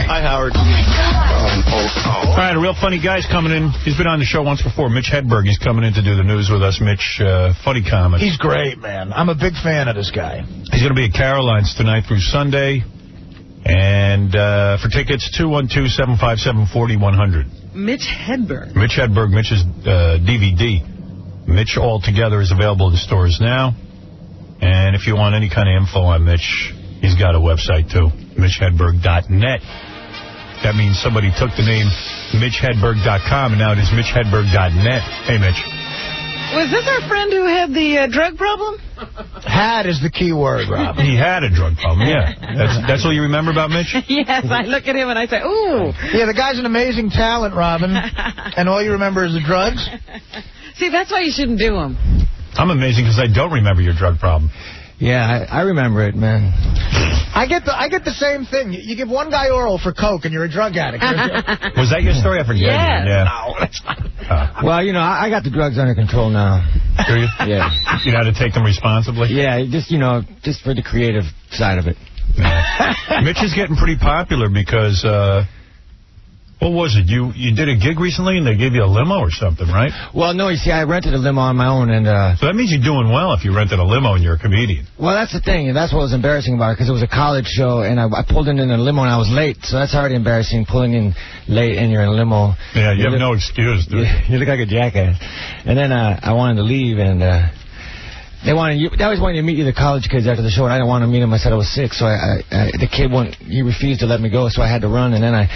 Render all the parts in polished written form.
Hi, Howard. All right, a real funny guy's coming in. He's been on the show once before. Mitch Hedberg. He's coming in to do the news with us. Mitch, funny comment. He's great, man. I'm a big fan of this guy. He's going to be at Caroline's tonight through Sunday. And for tickets, 212-757-4100. Mitch Hedberg. Mitch Hedberg, Mitch's DVD. Mitch Altogether is available in the stores now. And if you want any kind of info on Mitch, he's got a website, too, Mitchhedberg.net. That means somebody took the name Mitchhedberg.com, and now it is Mitchhedberg.net. Hey, Mitch. Was this our friend who had the drug problem? Had is the key word, Rob. He had a drug problem, yeah. That's all you remember about Mitch? Yes, I look at him and I say, ooh. Yeah, the guy's an amazing talent, Robin. And all you remember is the drugs? See, that's why you shouldn't do them. I'm amazing because I don't remember your drug problem. Yeah, I remember it, man. I get the same thing. You give one guy oral for coke and you're a drug addict. Was that your story? I forget. Yes. Yeah. No, that's not. Well, you know, I got the drugs under control now. Do you? Yeah. You know how to take them responsibly? Yeah, just, you know, just for the creative side of it. Yeah. Mitch is getting pretty popular because... what was it? You did a gig recently and they gave you a limo or something, right? Well, no, you see, I rented a limo on my own. And so that means you're doing well if you rented a limo and you're a comedian. Well, that's the thing, and that's what was embarrassing about it, because it was a college show, and I pulled in a limo and I was late, so that's already embarrassing, pulling in late and you're in a limo. Yeah, you have no excuse, dude. You look like a jackass. And then I wanted to leave, and... They always wanted to meet you, the college kids, after the show, and I didn't want to meet him. I said I was sick, so the kid he refused to let me go, so I had to run, and then I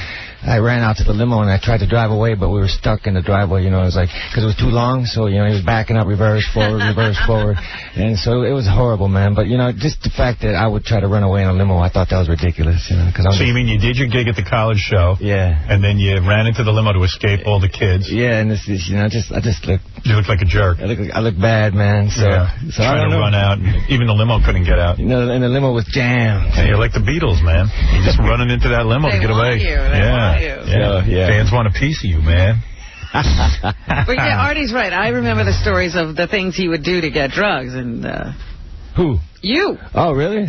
ran out to the limo, and I tried to drive away, but we were stuck in the driveway, you know. It was like, because it was too long, so, you know, he was backing up, reverse, forward, and so it was horrible, man. But, you know, just the fact that I would try to run away in a limo, I thought that was ridiculous, you know. So you mean you did your gig at the college show? Yeah. And then you ran into the limo to escape all the kids? Yeah, and this is, you know, I just looked... You look like a jerk. I look bad, man, so... Yeah. So trying to run out, and even the limo couldn't get out. You know, and the limo was jammed. Yeah, you're like the Beatles, man. You're just running into that limo to get away. They want you. Yeah. Fans want a piece of you, man. But yeah, Artie's right. I remember the stories of the things he would do to get drugs, and... Who? You. Oh, really?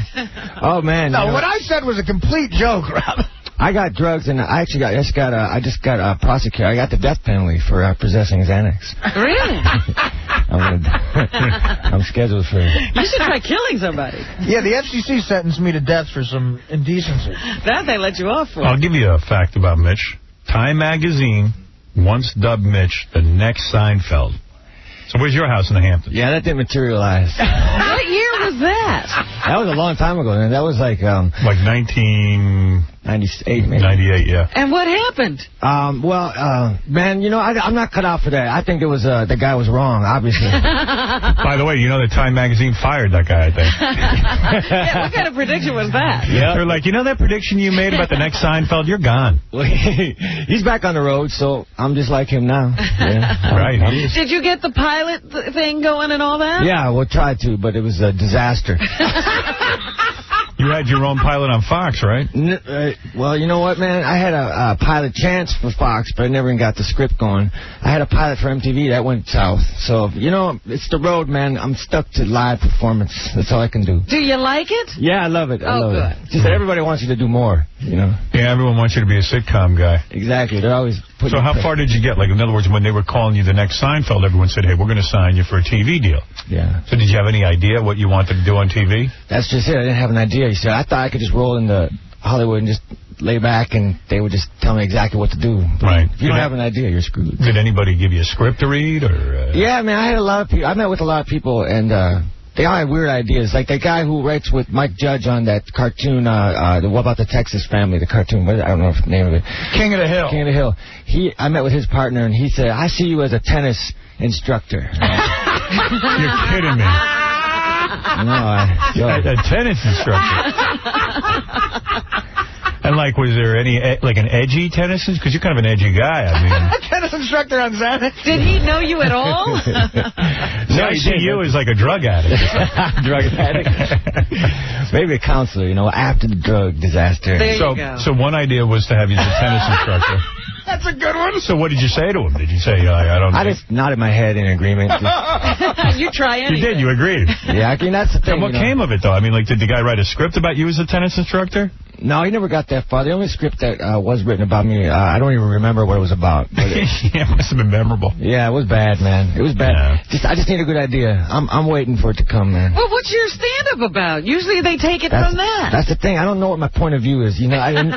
Oh, man. No, what I said was a complete joke, Rob. I got drugs, and I just got prosecuted. I got the death penalty for possessing Xanax. Really? I'm scheduled for... You should try killing somebody. Yeah, the FCC sentenced me to death for some indecency. That they let you off for. I'll give you a fact about Mitch. Time magazine once dubbed Mitch the next Seinfeld. So where's your house in the Hamptons? Yeah, that didn't materialize. What year was that? That was a long time ago. And that was like 1998, maybe. 98, yeah. And what happened? Man, you know, I'm not cut out for that. I think it was the guy was wrong, obviously. By the way, you know that Time magazine fired that guy, I think. Yeah, what kind of prediction was that? Yeah. They're like, you know that prediction you made about the next Seinfeld? You're gone. Well, he's back on the road, so I'm just like him now. Yeah, right. Did you get the pilot thing going and all that? Yeah, we'll try to, but it was a disaster. You had your own pilot on Fox, right? Well, you know what, man? I had a pilot chance for Fox, but I never even got the script going. I had a pilot for MTV. That went south. So, you know, it's the road, man. I'm stuck to live performance. That's all I can do. Do you like it? Yeah, I love it. I love good. it. Just that everybody wants you to do more, you know? Yeah, everyone wants you to be a sitcom guy. Exactly. They're always putting... So how far did you get? Like, in other words, when they were calling you the next Seinfeld, everyone said, hey, we're going to sign you for a TV deal. Yeah. So did you have any idea what you wanted to do on TV? That's just it. I didn't have an idea. You see, I thought I could just roll into Hollywood and just lay back and they would just tell me exactly what to do. But right. If you don't have an idea, you're screwed. Did anybody give you a script to read? Or? Yeah, man, I had a lot of people. I met with a lot of people, and they all had weird ideas. Like that guy who writes with Mike Judge on that cartoon, what about the Texas Family, the cartoon, I don't know the name of it. King of the Hill. King of the Hill. I met with his partner, and he said, I see you as a tennis instructor. You're kidding me. No, a tennis instructor. And, like, was there any, like, an edgy tennis? Because you're kind of an edgy guy, I mean. A tennis instructor on Xanax? Did he know you at all? No, I see you as, like, a drug addict. Drug addict? Maybe a counselor, you know, after the drug disaster. There you go. So one idea was to have you as a tennis instructor. That's a good one. So what did you say to him? Did you say, I don't know? I just nodded my head in agreement. You try anything. You did. You agreed. Yeah, I mean, that's the thing. And what came of it, though? I mean, like, did the guy write a script about you as a tennis instructor? No, he never got that far. The only script that was written about me, I don't even remember what it was about. But it must have been memorable. Yeah, it was bad, man. It was bad. Yeah. I just need a good idea. I'm waiting for it to come, man. Well, what's your stand-up about? Usually they take it from that. That's the thing. I don't know what my point of view is. You know, and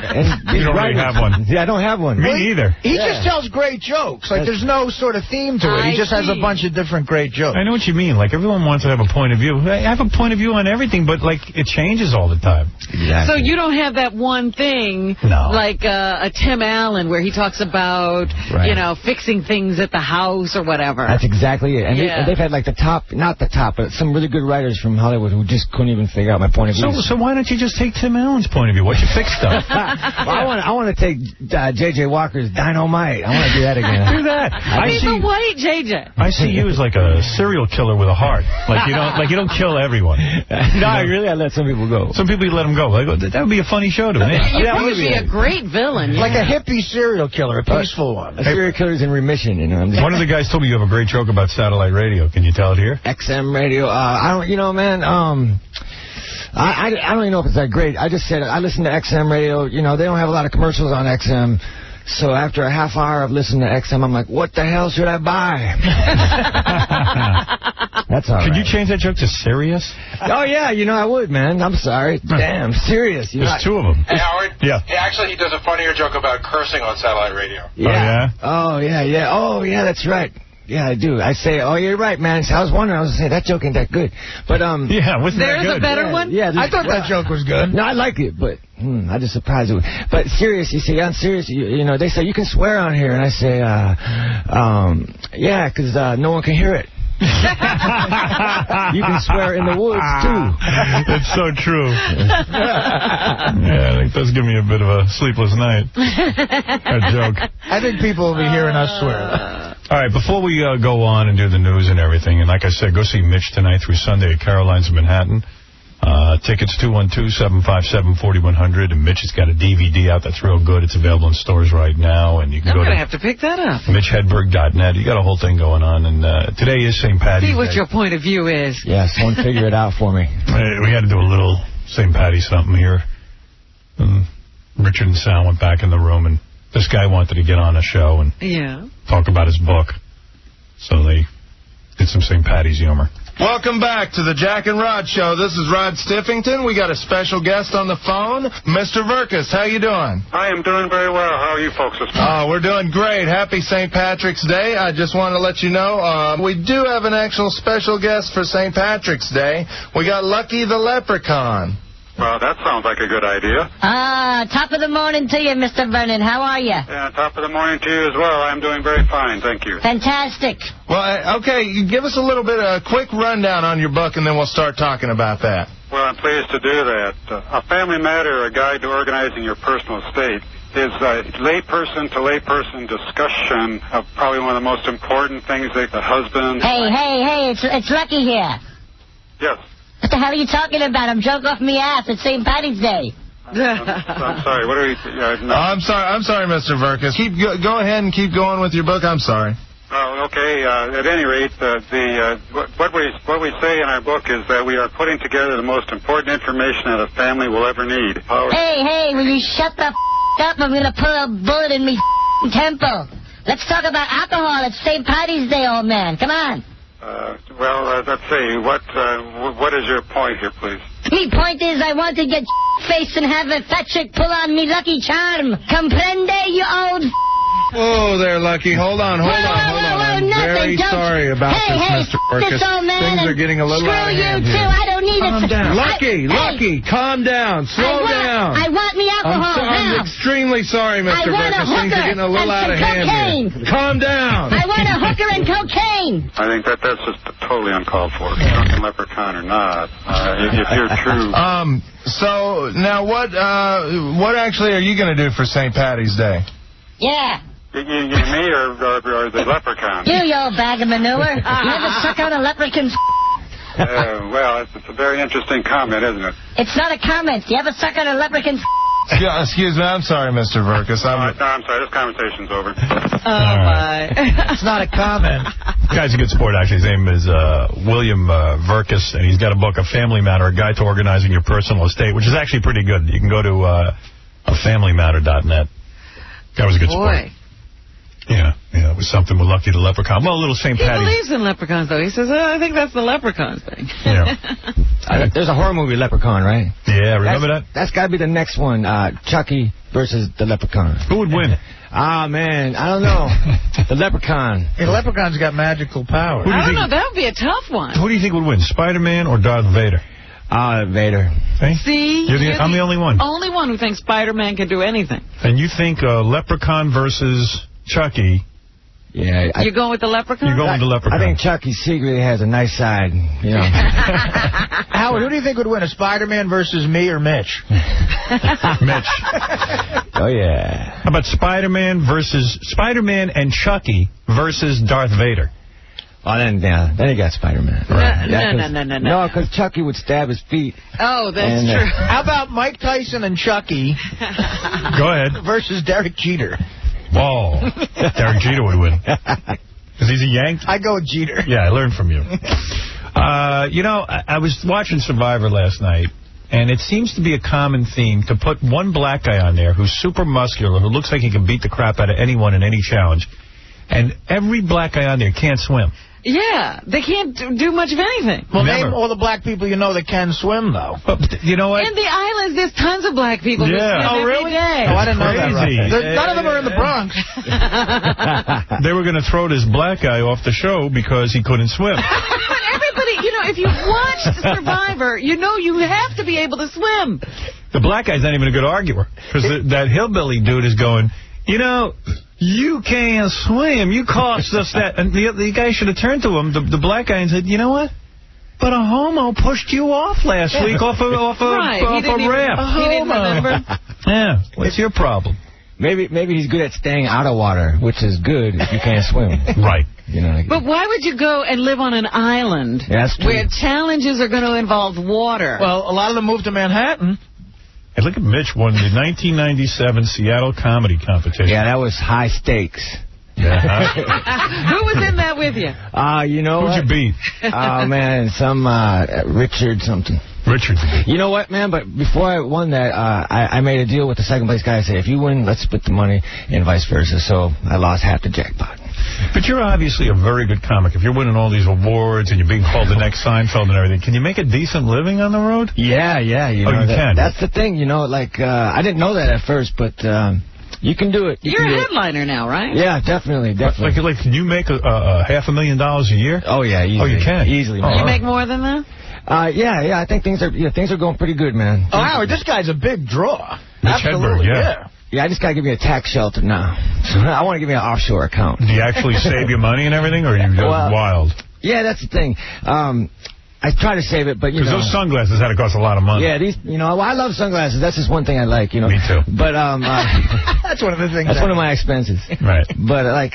you don't really have one. Yeah, I don't have one. Me neither. He just tells great jokes. Like, there's no sort of theme to it. He just has a bunch of different great jokes. I know what you mean. Like, everyone wants to have a point of view. I have a point of view on everything, but, like, it changes all the time. Exactly. So you don't have that one thing, like a Tim Allen, where he talks about, you know, fixing things at the house or whatever. That's exactly it. And they've had, like, not the top, but some really good writers from Hollywood who just couldn't even figure out my point of view. So why don't you just take Tim Allen's point of view? Why don't you fix stuff? Well, I want to take J.J. Walker's Dynamite. I want to do that again. Do that. He's a white J.J. I see you as like a serial killer with a heart. Like you don't kill everyone. No, I let some people go. Some people you let them go. Like, that would be a funny show to me. You'd probably be a great villain. Like a hippie serial killer, a peaceful one. A serial killer's in remission, you know. One of the guys told me you have a great joke about satellite radio. Can you tell it here? XM radio. I don't, you know, man. I don't even know if it's that great. I just said I listen to XM radio. You know, they don't have a lot of commercials on XM. So after a half hour of listening to XM, I'm like, what the hell should I buy? That's all right. Could you change that joke to serious? Oh, yeah, you know, I would, man. I'm sorry. Damn, serious. There's two of them. Hey, Howard. Yeah. Actually, he does a funnier joke about cursing on satellite radio. Yeah. Oh, yeah. Oh, yeah, that's right. Yeah, I do. I say, oh, you're right, man. So I was wondering. I was saying, that joke ain't that good. But, yeah, wasn't that good? There's a better one? Yeah. I thought that joke was good. No, I like it, but I just surprised it. But serious, you see, on serious, you know, they say, you can swear on here. And I say, yeah, because no one can hear it. You can swear in the woods, too. That's so true. Yeah, I think that's giving me a bit of a sleepless night. That joke. I think people will be hearing us swear. All right, before we go on and do the news and everything, and like I said, go see Mitch tonight through Sunday at Caroline's in Manhattan. Tickets 212-757-4100, and Mitch has got a DVD out that's real good. It's available in stores right now, and you can I'm go going to have to pick that up. Mitchhedberg.net. You got a whole thing going on, and today is St. Patty's See what Day. your point of view is. Yeah, someone figure it out for me. We had to do a little St. Patty's something here. And Richard and Sal went back in the room, and this guy wanted to get on a show and talk about his book. So they did some St. Patty's humor. Welcome back to the Jack and Rod Show. This is Rod Stiffington. We got a special guest on the phone, Mr. Verkus. How you doing? I am doing very well. How are you folks this morning? Oh, we're doing great. Happy St. Patrick's Day. I just want to let you know we do have an actual special guest for St. Patrick's Day. We got Lucky the Leprechaun. Well, that sounds like a good idea. Top of the morning to you, Mr. Vernon. How are you? Yeah, top of the morning to you as well. I'm doing very fine, thank you. Fantastic. Well, okay, you give us a quick rundown on your book, and then we'll start talking about that. Well, I'm pleased to do that. A Family Matter, a guide to organizing your personal estate, is a layperson-to-layperson discussion of probably one of the most important things that the husband... Hey, it's Lucky here. Yes. What the hell are you talking about? I'm drunk off me ass. It's St. Patty's Day. I'm sorry. What are we... no. I'm sorry, Mr. Verkus. Go ahead and keep going with your book. I'm sorry. Oh, okay. At any rate, what we say in our book is that we are putting together the most important information that a family will ever need. Hey, will you shut the up? I'm going to put a bullet in me temple. Let's talk about alcohol. It's St. Patty's Day, old man. Come on. Let's see. What is your point here, please? Me point is I want to get face and have a fat chick pull on me Lucky Charm. Comprende, you old... Whoa there, Lucky. Hold on. I'm very sorry about this, Mr. Verkus. Things are getting a little out of hand here. Screw you, too. I don't need it. Calm down. Lucky, calm down. Slow down. I want me alcohol I'm extremely sorry, Mr. Verkus. Things are getting a little out of hand here. Calm down. I want a hooker and cocaine. I think that's just totally uncalled for. Drunken leprechaun or not, if you're true. So now what actually are you going to do for St. Patty's Day? Yeah. You me or the leprechaun? You old bag of manure. You ever suck out a leprechaun's... Well, it's a very interesting comment, isn't it? It's not a comment. You ever suck out a leprechaun's... Yeah, excuse me. I'm sorry, Mr. Verkus. I'm sorry. This conversation's over. Oh, my. It's not a comment. The guy's a good sport, actually. His name is William Verkus, and he's got a book, A Family Matter, A Guide to Organizing Your Personal Estate, which is actually pretty good. You can go to afamilymatter.net. That was a good sport. Yeah, it was something with Lucky the Leprechaun. Well, a little St. Patty's. He believes in leprechauns, though. He says, I think that's the leprechaun thing. Yeah. There's a horror movie, Leprechaun, right? Yeah, remember that? That's got to be the next one, Chucky versus the Leprechaun. Who would win? Ah, man, I don't know. The Leprechaun. The Leprechaun's got magical power. I don't know. That would be a tough one. Who do you think would win, Spider-Man or Darth Vader? Vader. See? I'm the only one. Only one who thinks Spider-Man can do anything. And you think Leprechaun versus Chucky? Yeah. You're going with the Leprechaun? You're going with the Leprechaun. I think Chucky secretly has a nice side, you know. Howard, who do you think would win, a Spider-Man versus me or Mitch? Mitch. Oh, yeah. How about Spider-Man and Chucky versus Darth Vader? Oh, then you got Spider-Man. Right. No. No, because Chucky would stab his feet. Oh, that's true. How about Mike Tyson and Chucky? Go ahead. Versus Derek Jeter. Oh, Derek Jeter would win. Because he's a Yank? I go with Jeter. Yeah, I learned from you. I was watching Survivor last night, and it seems to be a common theme to put one black guy on there who's super muscular, who looks like he can beat the crap out of anyone in any challenge. And every black guy on there can't swim. Yeah, they can't do much of anything. Well, name all the black people you know that can swim, though. But you know what? In the islands, there's tons of black people who swim every day. Oh, I didn't know that. Right. None of them are in the Bronx. They were going to throw this black guy off the show because he couldn't swim. But everybody, if you've watched Survivor, you know you have to be able to swim. The black guy's not even a good arguer. Because that hillbilly dude is going, you can't swim. You cost us that. And the guy should have turned to him, the black guy, and said, you know what? But a homo pushed you off last week off a raft. He didn't remember. Yeah. What's your problem? Maybe he's good at staying out of water, which is good if you can't swim. Right. But why would you go and live on an island where challenges are going to involve water? Well, a lot of them moved to Manhattan. Hey, look at Mitch won the 1997 Seattle Comedy Competition. Yeah, that was high stakes. Yeah. Who was in that with you? You know Who'd you beat? Oh, man, some Richard something. Richard. You know what, man? But before I won that, I made a deal with the second place guy. I said, if you win, let's split the money, and vice versa. So I lost half the jackpot. But you're obviously a very good comic. If you're winning all these awards and you're being called the next Seinfeld and everything, can you make a decent living on the road? Yeah. You can. That's the thing, I didn't know that at first, but you can do it. You're a headliner now, right? Yeah, definitely. Like, can you make $500,000 a year? Oh, yeah, easily. Oh, you can? Easily. Oh, you make more than that? Yeah, I think things are going pretty good, man. Oh, Howard, this guy's a big draw. Mitchhedberg, yeah. Yeah, I just got to give me a tax shelter now. I want to give me an offshore account. Do you actually save your money and everything, or you go wild? Yeah, that's the thing. I try to save it, but, Because those sunglasses had to cost a lot of money. Yeah, I love sunglasses. That's just one thing I like, Me too. But, that's one of the things. That's one of my expenses. Right. But,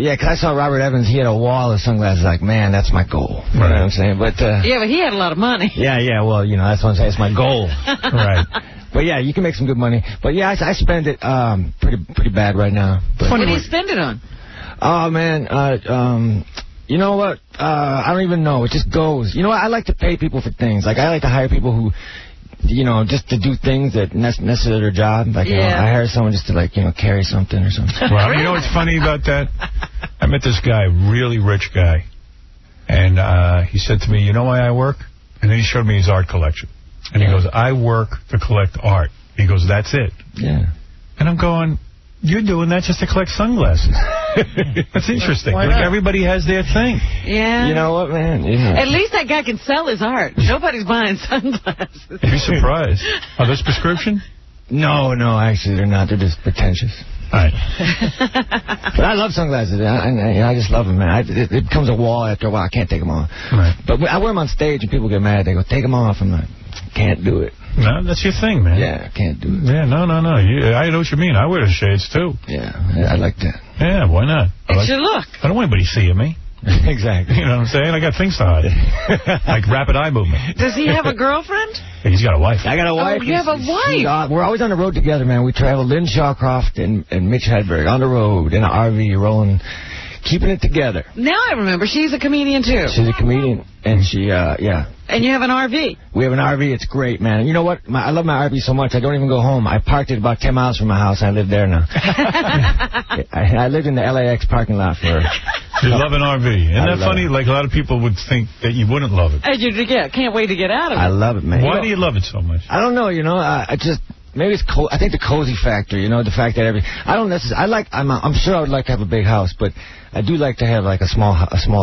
yeah, because I saw Robert Evans, he had a wall of sunglasses, man, that's my goal. You know what I'm saying? But, yeah, but he had a lot of money. Yeah, well, that's what I'm saying. It's my goal. Right. But, yeah, you can make some good money. But, yeah, I spend it pretty bad right now. But, what do you spend it on? Oh, man, you know what? I don't even know. It just goes. You know what? I like to pay people for things. Like, I like to hire people who, just to do things that necessarily their job. Like, I hire someone just to, carry something or something. Well, you know what's funny about that? I met this guy, really rich guy, and he said to me, you know why I work? And then he showed me his art collection. And he goes, I work to collect art. He goes, that's it. Yeah. And I'm going, you're doing that just to collect sunglasses. That's interesting. Like, everybody has their thing. Yeah. You know what, man? Yeah. At least that guy can sell his art. Nobody's buying sunglasses. You'd be surprised. Are those prescription? No, actually they're not. They're just pretentious. All right. But I love sunglasses. I just love them, man. It becomes a wall after a while. I can't take them off. Right. But I wear them on stage and people get mad. They go, take them off. I'm like, can't do it. No, that's your thing, man. Yeah, I can't do it. Yeah, no. I know what you mean. I wear the shades, too. Yeah, I like that. Yeah, why not? It's your look. I don't want anybody seeing me. Exactly. You know what I'm saying? I got things to hide. Like rapid eye movement. Does he have a girlfriend? He's got a wife. I got a wife. Oh, you have a wife? We're always on the road together, man. We travel. Lynn Shawcroft and Mitch Hedberg on the road in an RV, rolling, keeping it together. Now I remember. She's a comedian, too. She's a comedian, and she, yeah. And you have an RV. We have an RV. It's great, man. And you know what? I love my RV so much, I don't even go home. I parked it about 10 miles from my house. I live there now. I lived in the LAX parking lot for... You love an RV. Isn't that funny? Like, a lot of people would think that you wouldn't love it. And you can't wait to get out of it. I love it, man. Why do you love it so much? I don't know, I just... Maybe it's I think the cozy factor, the fact that I don't necessarily, I'm sure I would like to have a big house, but I do like to have like a small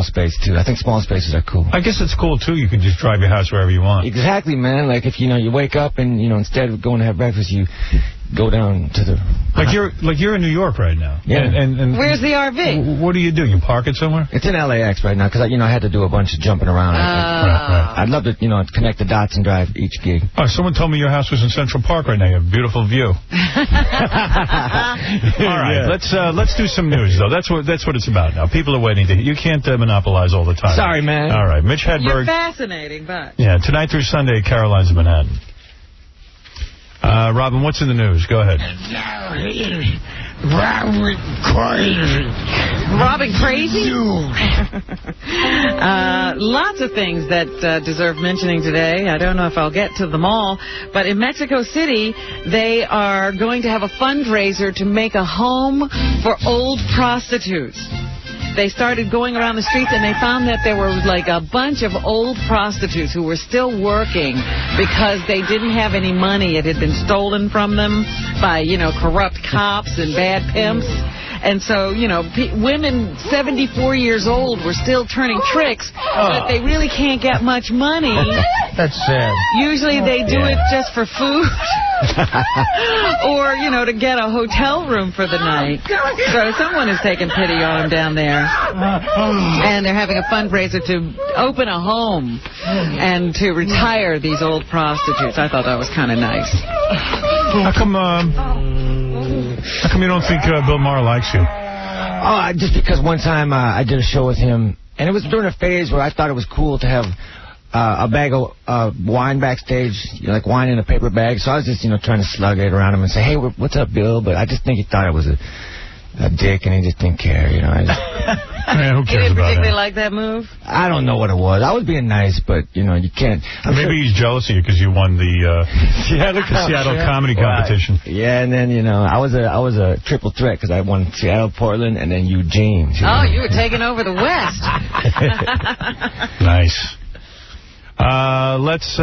space too. I think small spaces are cool. I guess it's cool too. You can just drive your house wherever you want. Exactly, man. Like if you wake up and instead of going to have breakfast, you go down to the... Like you're in New York right now. Yeah. And where's the RV? What do? You park it somewhere? It's in LAX right now because I had to do a bunch of jumping around. Right. I'd love to connect the dots and drive each gig. Oh, someone told me your house was in Central Park right now. You have a beautiful view. All right, let's do some news though. That's what it's about now. People are waiting to. You can't monopolize all the time. Sorry, man. All right, Mitch Hedberg. You're fascinating, but yeah, tonight through Sunday, Caroline's of Manhattan. Robin, what's in the news? Go ahead. Robin Crazy? Lots of things that deserve mentioning today. I don't know if I'll get to them all, but in Mexico City, they are going to have a fundraiser to make a home for old prostitutes. They started going around the streets, and they found that there were like a bunch of old prostitutes who were still working because they didn't have any money. It had been stolen from them by, corrupt cops and bad pimps. And so, women 74 years old were still turning tricks, but they really can't get much money. That's sad. Usually they do it just for food or, to get a hotel room for the night. So someone is taking pity on them down there. And they're having a fundraiser to open a home and to retire these old prostitutes. I thought that was kind of nice. How come you don't think Bill Maher likes you? Oh, just because one time I did a show with him, and it was during a phase where I thought it was cool to have a bag of wine backstage, like wine in a paper bag. So I was just, trying to slug it around him and say, hey, what's up, Bill? But I just think he thought I was a dick, and he just didn't care, Man, who cares you didn't about particularly that? like that move? I don't know what it was. I was being nice, but, you can't. Maybe he's jealous of you because you won the Seattle comedy competition. Yeah, and then, I was a triple threat because I won Seattle, Portland, and then Eugene. Oh, you were taking over the West. Nice. Let's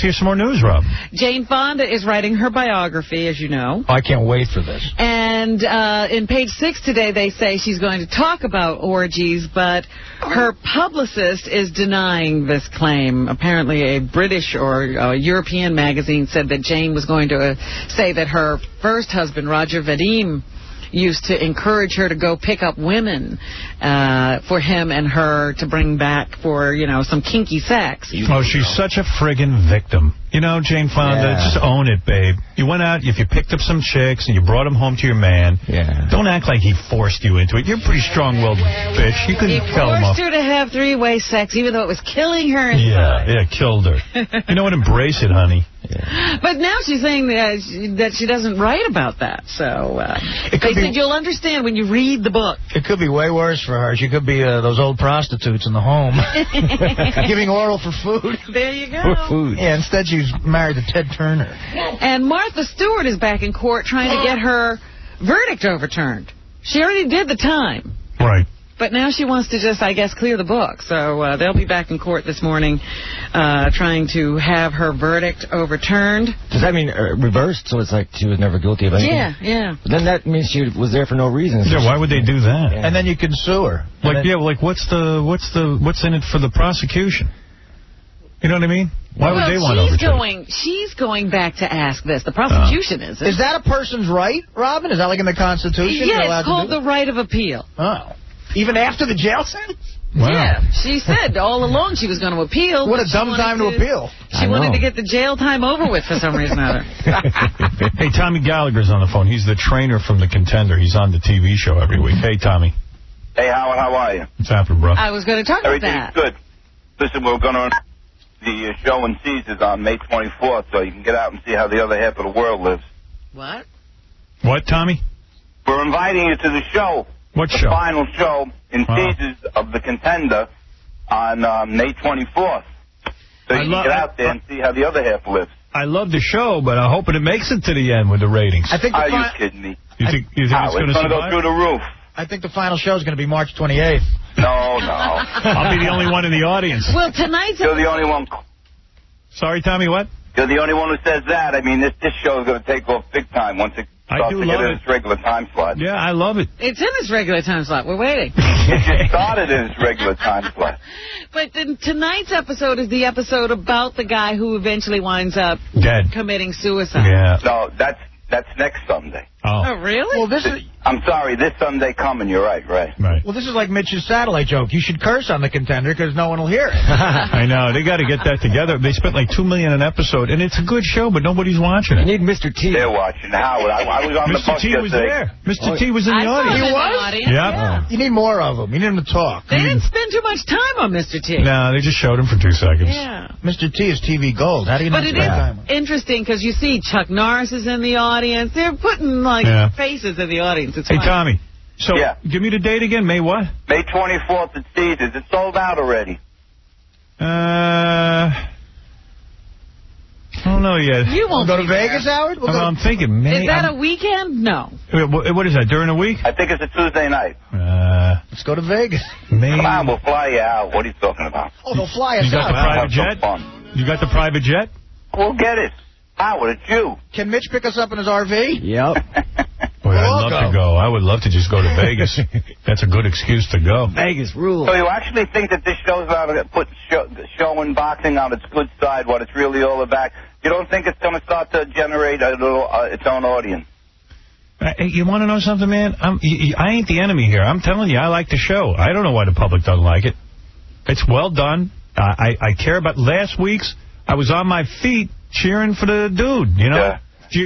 hear some more news, Rob. Jane Fonda is writing her biography, as you know. I can't wait for this. And in page 6 today, they say she's going to talk about orgies, but her publicist is denying this claim. Apparently, a British or European magazine said that Jane was going to say that her first husband, Roger Vadim, used to encourage her to go pick up women for him and her to bring back for, some kinky sex. Oh, she's such a friggin' victim. Jane Fonda, just own it, babe. You went out, if you picked up some chicks and you brought them home to your man, don't act like he forced you into it. You're a pretty strong-willed bitch. You couldn't tell him off. He forced her to have three-way sex, even though it was killing her inside. Yeah, killed her. You know what? Embrace it, honey. Yeah. But now she's saying that she doesn't write about that. So they said you'll understand when you read the book. It could be way worse for her. She could be those old prostitutes in the home giving oral for food. There you go. For food. Yeah, instead she's married to Ted Turner. And Martha Stewart is back in court trying to get her verdict overturned. She already did the time. Right. But now she wants to just, I guess, clear the book. So they'll be back in court this morning trying to have her verdict overturned. Does that mean reversed? So it's like she was never guilty of anything? Yeah. But then that means she was there for no reason. Yeah, why would they do that? Yeah. And then you can sue her. What's in it for the prosecution? You know what I mean? Why would they want to overturn? She's going back to ask this. The prosecution is. Is that a person's right, Robin? Is that like in the Constitution? Yeah, it's called the right of appeal. Oh. Even after the jail sentence? Wow. Yeah, she said all along she was going to appeal. What a dumb time to appeal. She wanted to get the jail time over with for some reason or other. Hey, Tommy Gallagher's on the phone. He's the trainer from The Contender. He's on the TV show every week. Hey, Tommy. Hey, Howard, how are you? What's happening, bro? I was going to talk about Everything's that. good. Listen, we're going to the show in Caesars on May 24th, so you can get out and see how the other half of the world lives. What? What, Tommy? We're inviting you to the show. What the show? The final show in Caesars of the Contender on May 24th. So you can get out there and see how the other half lives. I love the show, but I'm hoping it makes it to the end with the ratings. I think Are you kidding me? You think it's going to go through the roof. I think the final show is going to be March 28th. No. I'll be the only one in the audience. Well, tonight's... You're the only one. Sorry, Tommy, what? You're the only one who says that. I mean, this show is going to take off big time once it starts to get in its regular time slot. Yeah, I love it. It's in its regular time slot. We're waiting. It just started in its regular time slot. But then tonight's episode is the episode about the guy who eventually winds up dead, committing suicide. Yeah. No, that's next Sunday. Oh, really? Well, I'm sorry, this Sunday coming. You're right. Right. Well, this is like Mitch's satellite joke. You should curse on the Contender because no one will hear it. I know. They got to get that together. They spent like $2 million an episode, and it's a good show, but nobody's watching it. You need Mr. T. They're watching. Howard, I was on the bus Mr. T was there. Mr. T was in the audience. He was? Yeah. You need more of him. You need him to talk. They didn't spend too much time on Mr. T. No, they just showed him for 2 seconds. Yeah. Mr. T is TV gold. How do you know? But it is interesting because you see Chuck Norris is in the audience. They're putting like faces in the audience. It's hey, fun. Tommy. So, give me the date again. May what? May 24th at Caesars. It's sold out already. I don't know yet. You won't go to Vegas, Howard? I'm thinking May. Is that a weekend? No. What is that, during the week? I think it's a Tuesday night. Let's go to Vegas. May. Come on, we'll fly you out. What are you talking about? Oh, they'll fly us out. You got the private jet? You got the private jet? We'll get it. Howard, it's you. Can Mitch pick us up in his RV? Yep. Boy, I'd love to go. I would love to just go to Vegas. That's a good excuse to go. Vegas rules. So you actually think that this show's going to put showing boxing on its good side, what it's really all about? You don't think it's going to start to generate a little its own audience? You want to know something, man? I ain't the enemy here. I'm telling you, I like the show. I don't know why the public doesn't like it. It's well done. I care about last week's. I was on my feet cheering for the dude, you know? Yeah.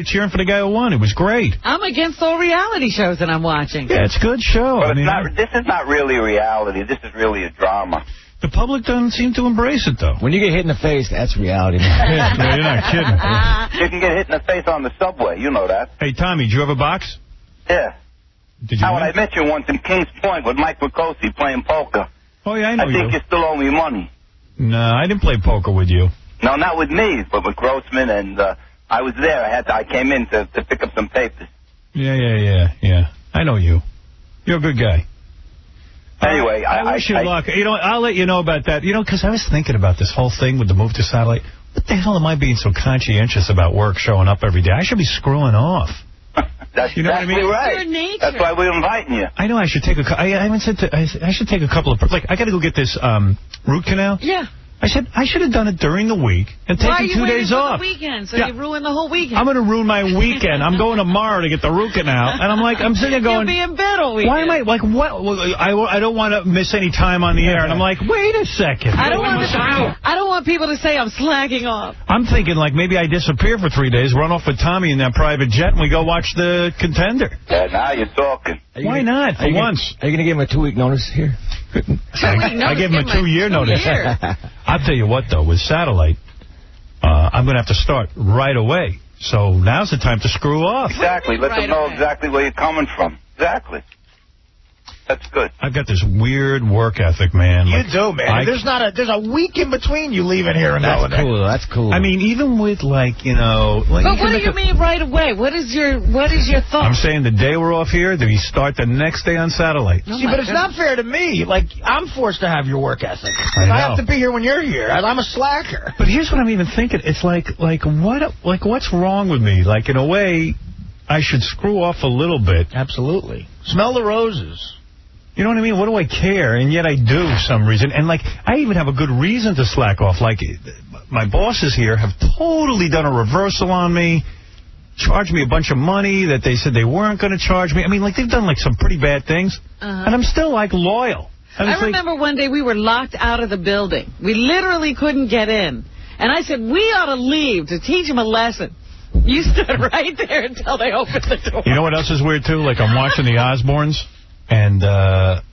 Cheering for the guy who won. It was great. I'm against all reality shows that I'm watching. Yeah, it's a good show. But this is not really reality. This is really a drama. The public doesn't seem to embrace it, though. When you get hit in the face, that's reality. No, you're not kidding. You can get hit in the face on the subway. You know that. Hey, Tommy, did you have a box? Yeah. Did you? Howard, I met you once in Kings Point with Mike McCosey playing poker. Oh, yeah, I know you. I think you still owe me money. No, I didn't play poker with you. No, not with me, but with Grossman, and I was there. I came in to pick up some papers. Yeah. I know you. You're a good guy. Anyway, I wish you luck. You know, I'll let you know about that. You know, because I was thinking about this whole thing with the move to satellite. What the hell am I being so conscientious about work showing up every day? I should be screwing off. That's you know what I mean? Right. Your nature. That's why we're inviting you. I know I should take I haven't said I should take a couple of I got to go get this root canal. Yeah. I said I should have done it during the week and taken 2 days off. Why are you waiting for the weekend? So you ruin the whole weekend. I'm going to ruin my weekend. I'm going tomorrow to get the root canal, and I'm sitting there going, you'll be in bed all weekend. Why am I like what? I don't want to miss any time on the air, and I'm like, wait a second. I don't want people to say I'm slacking off. I'm thinking like maybe I disappear for 3 days, run off with Tommy in that private jet, and we go watch the Contender. Yeah, now you're talking. Why not? For once. Are you going to give him a 2-week notice here? I give him a 2-year notice. I'll tell you what, though, with satellite, I'm going to have to start right away. So now's the time to screw off. Exactly. Let them know exactly where you're coming from. Exactly. That's good. I've got this weird work ethic, man. You do, man. There's a week in between you leaving here and now and then. That's cool. I mean, even with like, you know. Like but what do you mean right away? What is your thought? I'm saying the day we're off here, we start the next day on satellite. See, but it's not fair to me. Like, I'm forced to have your work ethic. I have to be here when you're here. I'm a slacker. But here's what I'm even thinking. It's what's wrong with me? Like, in a way, I should screw off a little bit. Absolutely. Smell the roses. You know what I mean? What do I care? And yet I do for some reason. And, like, I even have a good reason to slack off. Like, my bosses here have totally done a reversal on me, charged me a bunch of money that they said they weren't going to charge me. I mean, like, they've done, like, some pretty bad things. And I'm still, like, loyal. I remember one day we were locked out of the building. We literally couldn't get in. And I said, we ought to leave to teach them a lesson. You stood right there until they opened the door. You know what else is weird, too? Like, I'm watching the Osbournes. And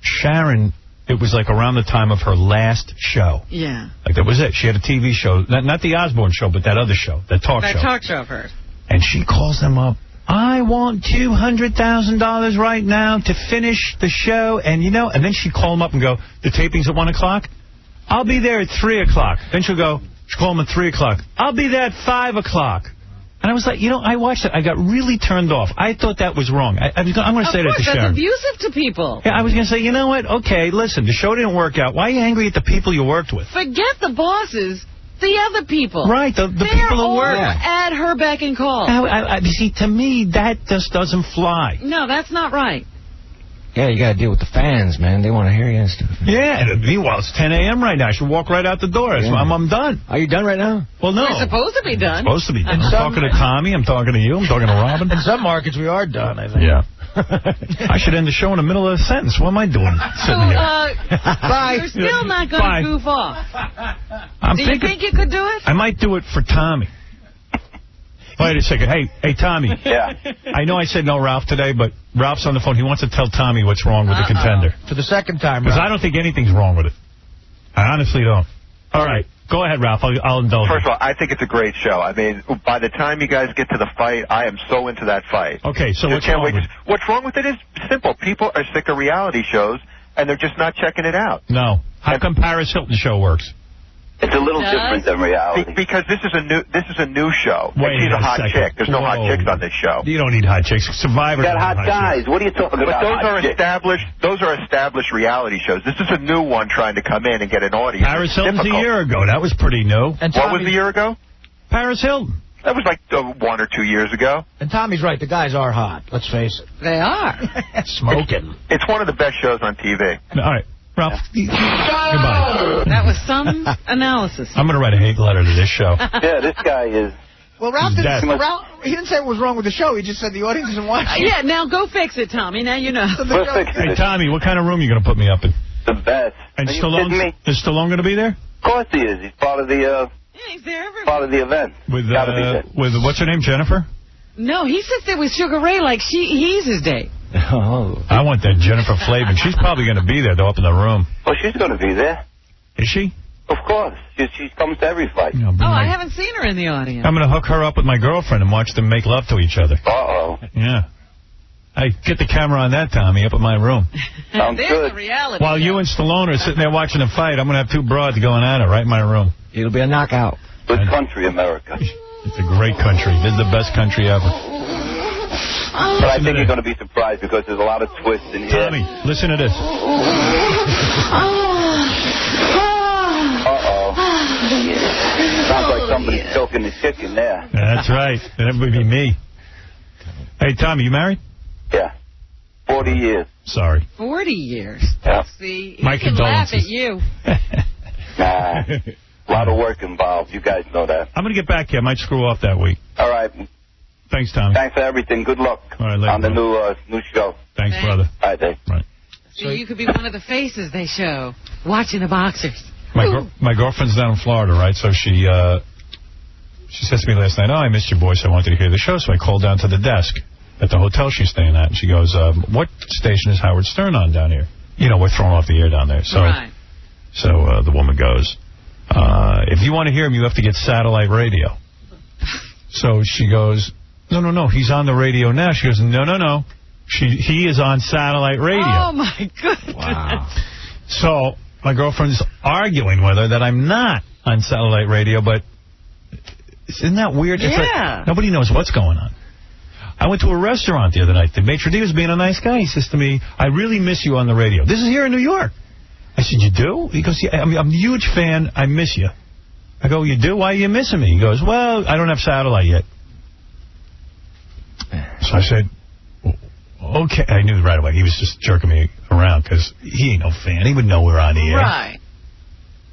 Sharon it was like around the time of her last show. Yeah. Like, that was it. She had a TV show. Not the Osborne show, but that other show. That talk show. That talk show of hers. And she calls them up. I want $200,000 right now to finish the show. And, and then she'd call them up and go, the taping's at 1 o'clock? I'll be there at 3 o'clock. Then she'll call them at 3 o'clock. I'll be there at 5 o'clock. And I was like, I watched it. I got really turned off. I thought that was wrong. I'm going to say that to Sharon. That's abusive to people. Yeah, I was going to say, you know what? Okay, listen, the show didn't work out. Why are you angry at the people you worked with? Forget the bosses. The other people. Right, the people who work. At her beck and call. You see, to me, that just doesn't fly. No, that's not right. Yeah, you got to deal with the fans, man. They want to hear you and stuff. Yeah, and meanwhile, it's 10 a.m. right now. I should walk right out the door. Yeah. I'm done. Are you done right now? Well, no. We're supposed to be done. Supposed to be done. I'm talking to Tommy. I'm talking to you. I'm talking to Robin. In some markets, we are done, I think. Yeah. I should end the show in the middle of a sentence. What am I doing? Sitting here. Bye. You're still not going to goof off. Do you think you could do it? I might do it for Tommy. Wait a second. Hey, Tommy. Yeah. I know I said no Ralph today, but Ralph's on the phone. He wants to tell Tommy what's wrong with the contender. For the second time, because I don't think anything's wrong with it. I honestly don't. All right. Go ahead, Ralph. I'll indulge you. First of all, I think it's a great show. I mean, by the time you guys get to the fight, I am so into that fight. Okay, so what's wrong with it? What's wrong with it is simple. People are sick of reality shows, and they're just not checking it out. No. How come Paris Hilton show works? It's a little different than reality. Because this is a new show. Wait, she's a hot chick. There's no hot chicks on this show. You don't need hot chicks. Survivor. You got hot guys. What are you talking about? But those are established reality shows. This is a new one trying to come in and get an audience. Paris Hilton's a year ago. That was pretty new. And what was a year ago? Paris Hilton. That was like 1 or 2 years ago. And Tommy's right. The guys are hot. Let's face it. They are. Smoking. It's one of the best shows on TV. All right. Ralph, goodbye. That was some analysis. I'm going to write a hate letter to this show. Yeah, this guy is... Well, Ralph didn't say what was wrong with the show. He just said the audience isn't watching. Yeah, now go fix it, Tommy. Now you know. Hey, Tommy, what kind of room are you going to put me up in? The best. And is Stallone going to be there? Of course he is. He's part of the... yeah, he's there every part of the event. With what's her name, Jennifer? No, he sits there with Sugar Ray like he's his date. Oh. I want that Jennifer Flavin. She's probably going to be there, though, up in the room. Oh, she's going to be there. Is she? Of course. She comes to every fight. I haven't seen her in the audience. I'm going to hook her up with my girlfriend and watch them make love to each other. Uh-oh. Yeah. Hey, get the camera on that, Tommy, up at my room. Sounds good. The reality While you and Stallone are sitting there watching a fight, I'm going to have 2 broads going at it right in my room. It'll be a knockout. Good country, America. It's a great country. This is the best country ever. But I think you're going to be surprised because there's a lot of twists in here. Tommy, listen to this. Uh-oh. Sounds like somebody's choking the chicken there. That's right. That would be me. Hey, Tommy, you married? Yeah. 40 years. Sorry. 40 years. Yeah. See, my he can laugh condolences. at you. Nah. A lot of work involved. You guys know that. I'm going to get back here. I might screw off that week. All right. Thanks, Tommy. Thanks for everything. Good luck on the new show. Thanks, brother. All right, Dave. Right. So you could be one of the faces they show, watching the boxers. My girlfriend's down in Florida, right? So she says to me last night, I missed your voice. I wanted to hear the show. So I called down to the desk at the hotel she's staying at. And she goes, what station is Howard Stern on down here? We're thrown off the air down there. So, so the woman goes, if you want to hear him, you have to get satellite radio. So she goes, no, he's on the radio now. She goes, no. He is on satellite radio. Oh, my goodness. Wow. So my girlfriend's arguing with her that I'm not on satellite radio, but isn't that weird? Yeah. It's like, nobody knows what's going on. I went to a restaurant the other night. The maitre d' was being a nice guy. He says to me, I really miss you on the radio. This is here in New York. I said, you do? He goes, yeah, I'm a huge fan. I miss you. I go, you do? Why are you missing me? He goes, well, I don't have satellite yet. So I said, okay. I knew right away. He was just jerking me around because he ain't no fan. He would know we're on the air. Right.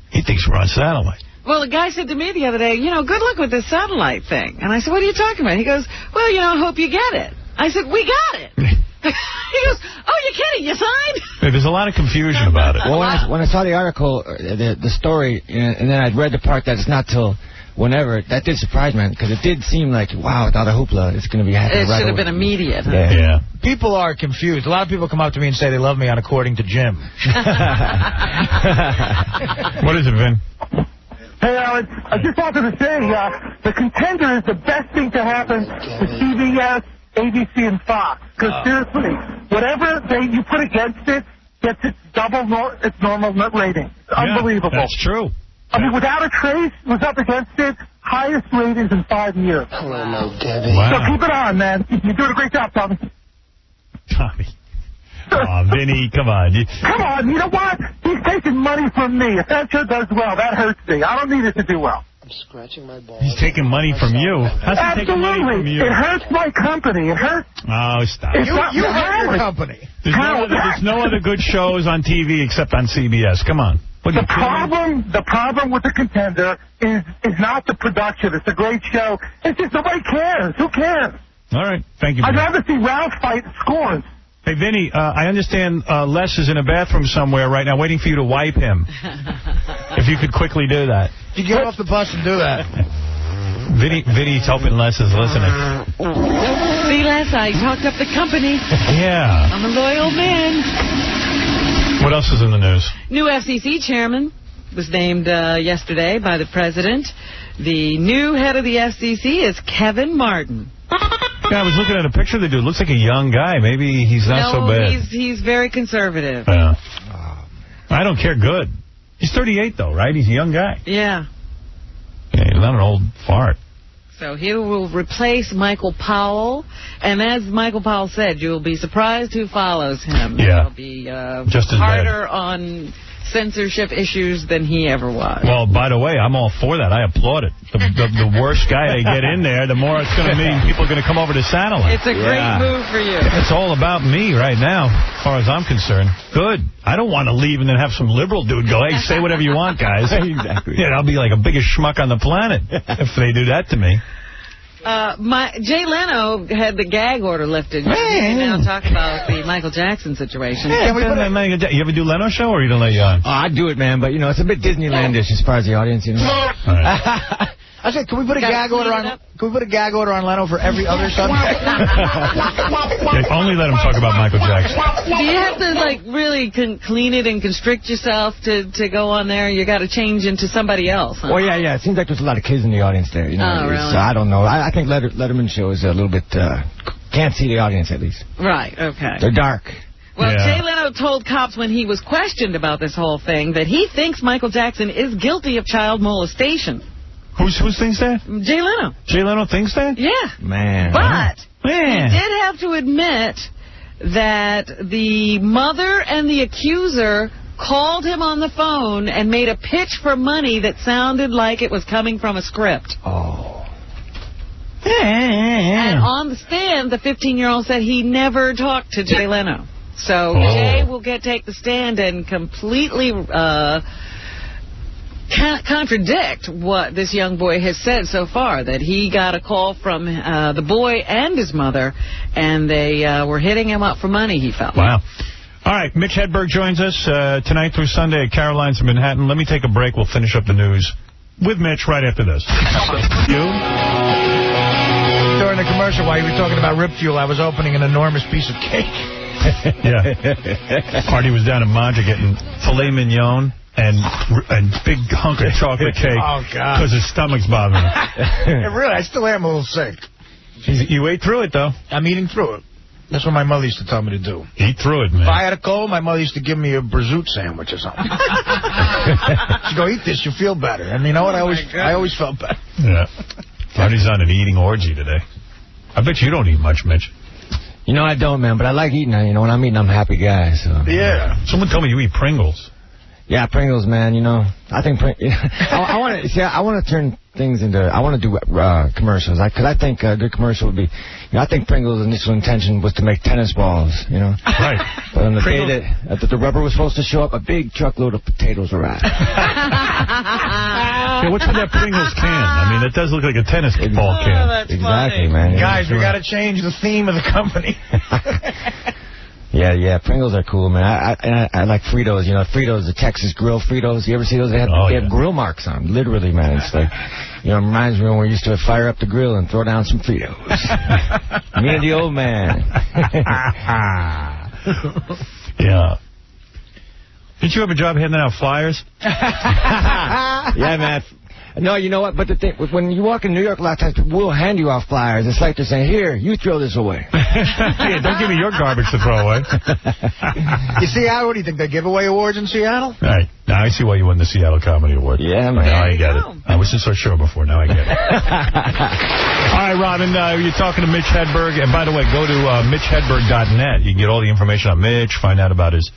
He thinks we're on satellite. Well, the guy said to me the other day, good luck with this satellite thing. And I said, what are you talking about? He goes, well, I hope you get it. I said, we got it. He goes, oh, you're kidding? You signed? There's a lot of confusion about it. Well, when I saw the article, the story, and then I'd read the part that it's not till whenever. That did surprise me, because it did seem like, wow, without a hoopla, it's going to be happening. It should have been immediate. Huh? Yeah. People are confused. A lot of people come up to me and say they love me on According to Jim. What is it, Vin? Hey, Alan, I just wanted to say, The Contender is the best thing to happen to CBS, ABC, and Fox. Because seriously, whatever you put against it gets its its normal rating. It's unbelievable. That's true. I mean, Without a Trace was up against it, highest ratings in 5 years. Hello, my Debbie. Wow. So keep it on, man. You're doing a great job, Tommy. Tommy. Oh, Vinny, come on. Come on, you know what? He's taking money from me. If that show does well, that hurts me. I don't need it to do well. I'm scratching my balls. He's taking money from you. How's he taking money from you? It hurts my company. It hurts. Oh, stop. You hurt your company. There's no other good shows on TV except on CBS. Come on. The problem with The Contender is not the production. It's a great show. It's just nobody cares. Who cares? All right. Thank you, I'd Vinny. rather see Ralph fight scores. Hey, Vinny, I understand Les is in a bathroom somewhere right now waiting for you to wipe him. If you could quickly do that. You get off the bus and do that. Vinny's hoping Les is listening. See, Les, I talked up the company. Yeah. I'm a loyal man. What else is in the news? New FCC chairman was named yesterday by the president. The new head of the FCC is Kevin Martin. Yeah, I was looking at a picture of the dude. Looks like a young guy. Maybe he's not so bad. He's very conservative. Yeah. I don't care. Good. He's 38, though, right? He's a young guy. Yeah. Yeah, he's not an old fart. So he will replace Michael Powell. And as Michael Powell said, you'll be surprised who follows him. Yeah. He'll be just as harder on censorship issues than he ever was. Well, by the way, I'm all for that. I applaud it. The worse guy they get in there, the more it's going to mean people are going to come over to satellite. It's a great move for you. It's all about me right now, as far as I'm concerned. Good. I don't want to leave and then have some liberal dude go, hey, say whatever you want, guys. Exactly. Yeah, I'll be like the biggest schmuck on the planet if they do that to me. Jay Leno had the gag order lifted. You now talk about the Michael Jackson situation. Yeah, you ever do Leno show, or you don't let you on? Oh, I do it, man, but, it's a bit Disneylandish as far as the audience, All right. I said, can we put a gag order on? Can we put a gag order on Leno for every other subject? Yeah, only let him talk about Michael Jackson. Do you have to really clean it and constrict yourself to go on there? You got to change into somebody else. Huh? Well, yeah. It seems like there's a lot of kids in the audience there. Oh, really? So I don't know. I think Letterman show is a little bit can't see the audience at least. Right. Okay. They're dark. Well, Jay Leno told cops when he was questioned about this whole thing that he thinks Michael Jackson is guilty of child molestation. Who thinks that? Jay Leno. Jay Leno thinks that? Yeah. Man. But he did have to admit that the mother and the accuser called him on the phone and made a pitch for money that sounded like it was coming from a script. Oh. And on the stand, the 15-year-old said he never talked to Jay Leno. So Jay will take the stand and completely contradict what this young boy has said so far, that he got a call from the boy and his mother, and they were hitting him up for money, he felt. Wow. All right, Mitch Hedberg joins us tonight through Sunday at Caroline's in Manhattan. Let me take a break. We'll finish up the news with Mitch right after this. During the commercial, while you were talking about Rip Fuel, I was opening an enormous piece of cake. Yeah. Artie was down in Manja getting filet mignon and big hunk of chocolate cake. Oh, God. Because his stomach's bothering him. Really, I still am a little sick. You ate through it, though. I'm eating through it. That's what my mother used to tell me to do. Eat through it, man. If I had a cold, my mother used to give me a brazoot sandwich or something. She'd go, eat this, you'll feel better. And you know what? I always felt better. Yeah. Artie's on an eating orgy today. I bet you don't eat much, Mitch. I don't, man, but I like eating. When I'm eating, I'm a happy guy. So. Yeah. Someone told me you eat Pringles. Yeah, Pringles, man. I think I want to. See, I want to turn things into. I want to do commercials. Because I think a good commercial would be. I think Pringles' initial intention was to make tennis balls. Right. But on the day that the rubber was supposed to show up, a big truckload of potatoes arrived. Yeah, what's in that Pringles can? I mean, it does look like a tennis ball can. That's exactly, funny. man. Guys, we got to change the theme of the company. Yeah, Pringles are cool, man. I like Fritos. You know, Fritos, the Texas grill Fritos. You ever see those? They have grill marks on them, literally, man. It's like, you know, it reminds me when we used to fire up the grill and throw down some Fritos. Me and the old man. Yeah. Did you have a job handing out flyers? Yeah, man. No, you know what? But the thing, when you walk in New York, a lot of times people will hand you out flyers. It's like they're saying, "Here, you throw this away." Yeah, don't give me your garbage to throw away. You see, what do you think? They give away awards in Seattle? Right. Now I see why you won the Seattle Comedy Award. Yeah, man. Now I get it. I wasn't so sure before. Now I get it. All right, Robin, you're talking to Mitch Hedberg. And by the way, go to Mitchhedberg.net. You can get all the information on Mitch, find out about his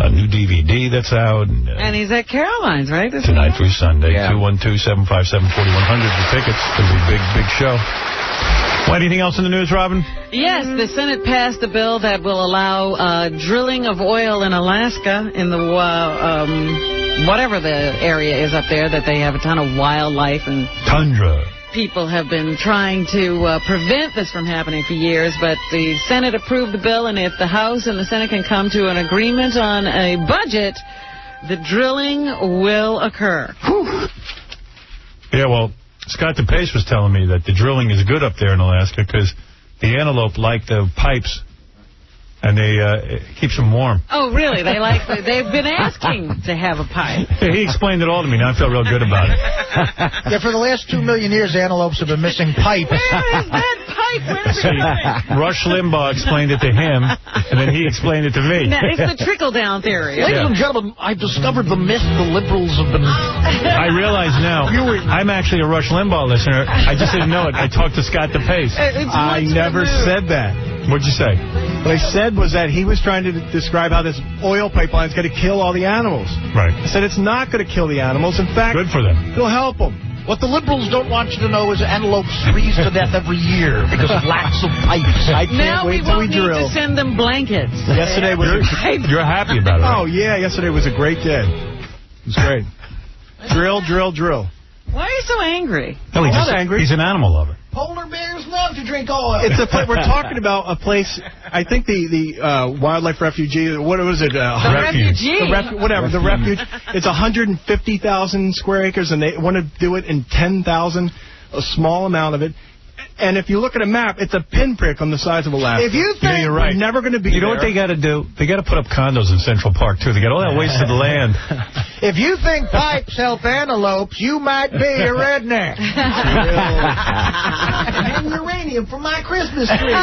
new DVD that's out. And he's at Caroline's, right? Tonight through Sunday. 212-757-4100 for tickets. It's going to be a big show. Well, anything else in the news, Robin? Yes, the Senate passed a bill that will allow drilling of oil in Alaska in the whatever the area is up there, that they have a ton of wildlife and tundra. People have been trying to prevent this from happening for years, but the Senate approved the bill, and if the House and the Senate can come to an agreement on a budget, the drilling will occur. Yeah, well, Scott DePace was telling me that the drilling is good up there in Alaska because the antelope like the pipes, and it keeps them warm. Oh, really? They've been asking to have a pipe. Yeah, he explained it all to me. Now I feel real good about it. Yeah, for the last 2 million years, antelopes have been missing pipes. Where is that pipe? Where is it? Rush Limbaugh explained it to him, and then he explained it to me. Now, it's the trickle-down theory. Ladies and gentlemen, I've discovered the myth the liberals have been... I realize now, I'm actually a Rush Limbaugh listener. I just didn't know it. I talked to Scott DePace. I never said that. What'd you say? What I said was that he was trying to describe how this oil pipeline is going to kill all the animals. Right. I said it's not going to kill the animals. In fact, good for them. It'll help them. What the liberals don't want you to know is antelopes freeze to death every year because of lacks of pipes. I can't wait till we drill. Need to send them blankets. Yesterday was You're happy about it, right? Oh, yeah. Yesterday was a great day. It was great. Drill, drill, drill. Why are you so angry? No, he's just angry. He's an animal lover. Polar bears love to drink oil. It's we're talking about a place. I think the wildlife refugee. What was it? The refuge. It's 150,000 square acres, and they want to do it in 10,000, a small amount of it. And if you look at a map, it's a pinprick on the size of Alaska. If you think you're right. We're never going to be You know what they got to do? They got to put up condos in Central Park, too. They got all that wasted land. If you think pipes help antelopes, you might be a redneck. And uranium for my Christmas tree.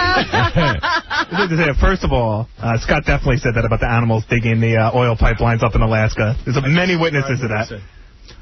First of all, Scott definitely said that about the animals digging the oil pipelines up in Alaska. There's many witnesses to that.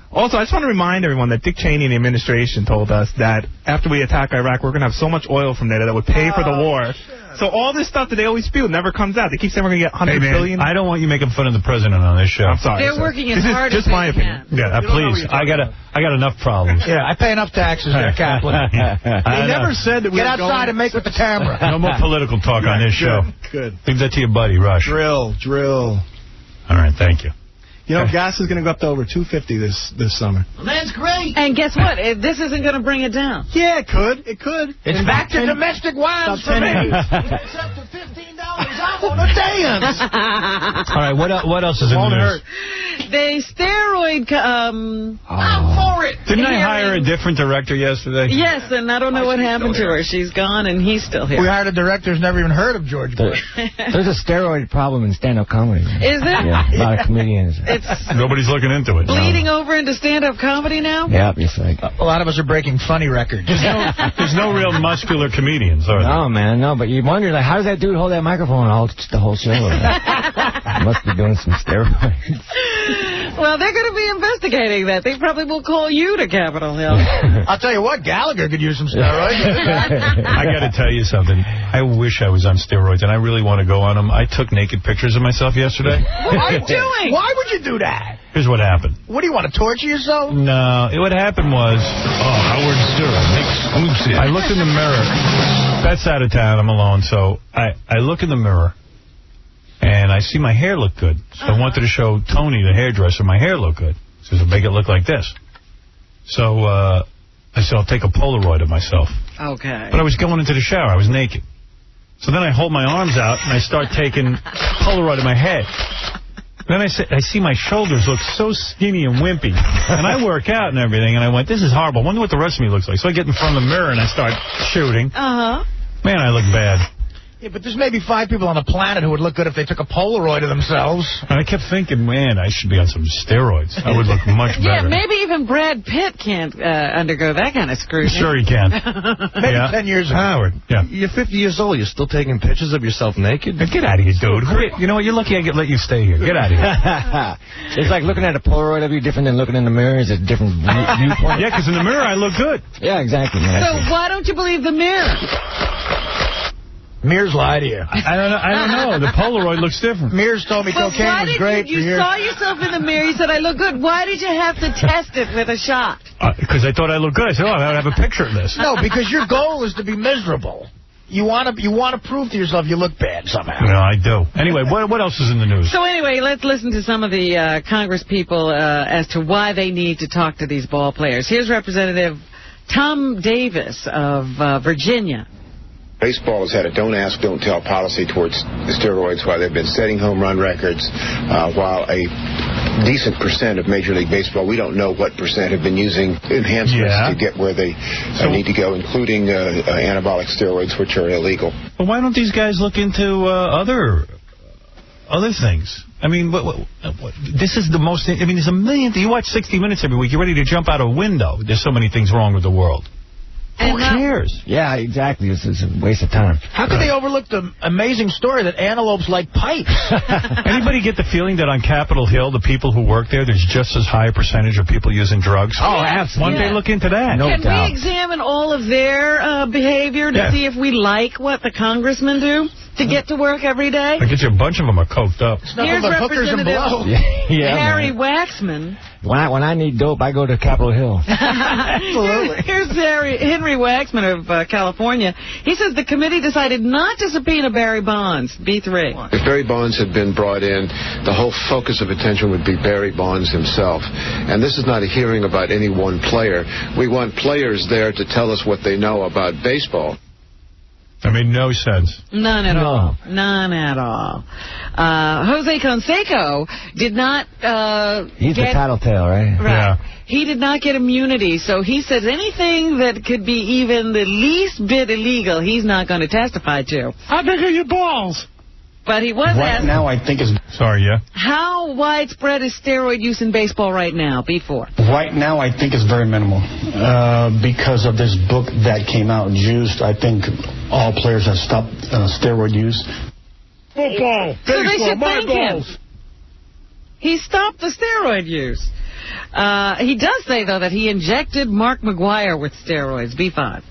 Also, I just want to remind everyone that Dick Cheney and the administration told us that after we attack Iraq, we're going to have so much oil from there that would pay for the war. So all this stuff that they always spew never comes out. They keep saying we're going to get $100 billion. I don't want you making fun of the president on this show. I'm sorry. They're working as hard as they can. This is just my opinion. Yeah, please. I got enough problems. Yeah, I pay enough taxes there, Kaplan. They never said that we Get were outside and make with the camera. No more political talk on this show. Good. Leave that to your buddy, Rush. Drill. All right, thank you. You know, gas is going to go up to over $2.50 this summer. Well, that's great. And guess what? This isn't going to bring it down. Yeah, it could. It's back to domestic wines for me. It's up to $15. I want to dance. All right, what else is in the news? The steroid... I'm for it. Didn't I hire a different director yesterday? Yes, and I don't know what happened to her. She's gone, and he's still here. We hired a director who's never even heard of George Bush. There's a steroid problem in stand-up comedy. Is there? Yeah, a lot of comedians. Nobody's looking into it. Bleeding over into stand-up comedy now? Yeah, it's like... A lot of us are breaking funny records. There's no real muscular comedians, are there? No, man, no. But you wonder, like, how does that dude hold that microphone the whole show? Must be doing some steroids. Well, they're going to be investigating that. They probably will call you to Capitol Hill. I'll tell you what, Gallagher could use some steroids. I got to tell you something. I wish I was on steroids, and I really want to go on them. I took naked pictures of myself yesterday. What are you doing? Why would you do that? Here's what happened. What, do you want to torture yourself? No. What happened was... Howard Stern, exclusive. I looked in the mirror. Beth's out of town. I'm alone. So I look in the mirror, and I see my hair look good. So I wanted to show Tony, the hairdresser, my hair look good. So make it look like this. So I said, I'll take a Polaroid of myself. Okay. But I was going into the shower. I was naked. So then I hold my arms out, and I start taking Polaroid of my head. Then I see my shoulders look so skinny and wimpy. And I work out and everything, and I went, this is horrible. I wonder what the rest of me looks like. So I get in front of the mirror, and I start shooting. Uh-huh. Man, I look bad. Yeah, but there's maybe 5 people on the planet who would look good if they took a Polaroid of themselves. And I kept thinking, man, I should be on some steroids. I would look much better. Yeah, maybe even Brad Pitt can't undergo that kind of scrutiny. Sure he can. Maybe 10 years ago. Howard, yeah. You're 50 years old. You're still taking pictures of yourself naked? Get out of here, dude. You know what? You're lucky I let you stay here. Get out of here. It's like looking at a Polaroid of you different than looking in the mirror. It's a different viewpoint. Yeah, because in the mirror I look good. Yeah, exactly, man. So why don't you believe the mirror? Mirrors lie to you. I don't know. The Polaroid looks different. Mirrors told me cocaine was great for you saw yourself in the mirror. You said, I look good. Why did you have to test it with a shot? Because I thought I looked good. I said, I have a picture of this. No, because your goal is to be miserable. You want to prove to yourself you look bad somehow. No, I do. Anyway, what else is in the news? So anyway, let's listen to some of the Congress people as to why they need to talk to these ball players. Here's Representative Tom Davis of Virginia. Baseball has had a don't ask, don't tell policy towards steroids while they've been setting home run records, while a decent percent of Major League Baseball, we don't know what percent have been using enhancements to get where they need to go, including anabolic steroids, which are illegal. Well, why don't these guys look into other things? I mean, this is the most... I mean, there's a million... You watch 60 Minutes every week, you're ready to jump out a window. There's so many things wrong with the world. Who cares? Yeah, exactly. It's a waste of time. How could they overlook the amazing story that antelopes like pipes? Anybody get the feeling that on Capitol Hill, the people who work there, there's just as high a percentage of people using drugs? Oh, absolutely. Why don't they look into that? No doubt. Can we examine all of their behavior to see if we like what the congressmen do to get to work every day? I get you a bunch of them are coked up. Here's Representative Harry Waxman. When I need dope, I go to Capitol Hill. Absolutely. Here's Henry Waxman of California. He says the committee decided not to subpoena Barry Bonds, B3. If Barry Bonds had been brought in, the whole focus of attention would be Barry Bonds himself. And this is not a hearing about any one player. We want players there to tell us what they know about baseball. That made no sense. None at all. None at all. Jose Canseco did not He's the tattletale, right? Right. Yeah. He did not get immunity, so he says anything that could be even the least bit illegal, he's not going to testify to. How big are your balls? But he was asked... now, I think is... Sorry, yeah? How widespread is steroid use in baseball right now, B4? Right now, I think it's very minimal. Because of this book that came out, Juiced, I think all players have stopped steroid use. Football, So they baseball, should my thank him. balls. He stopped the steroid use. He does say, though, that he injected Mark McGwire with steroids, B5.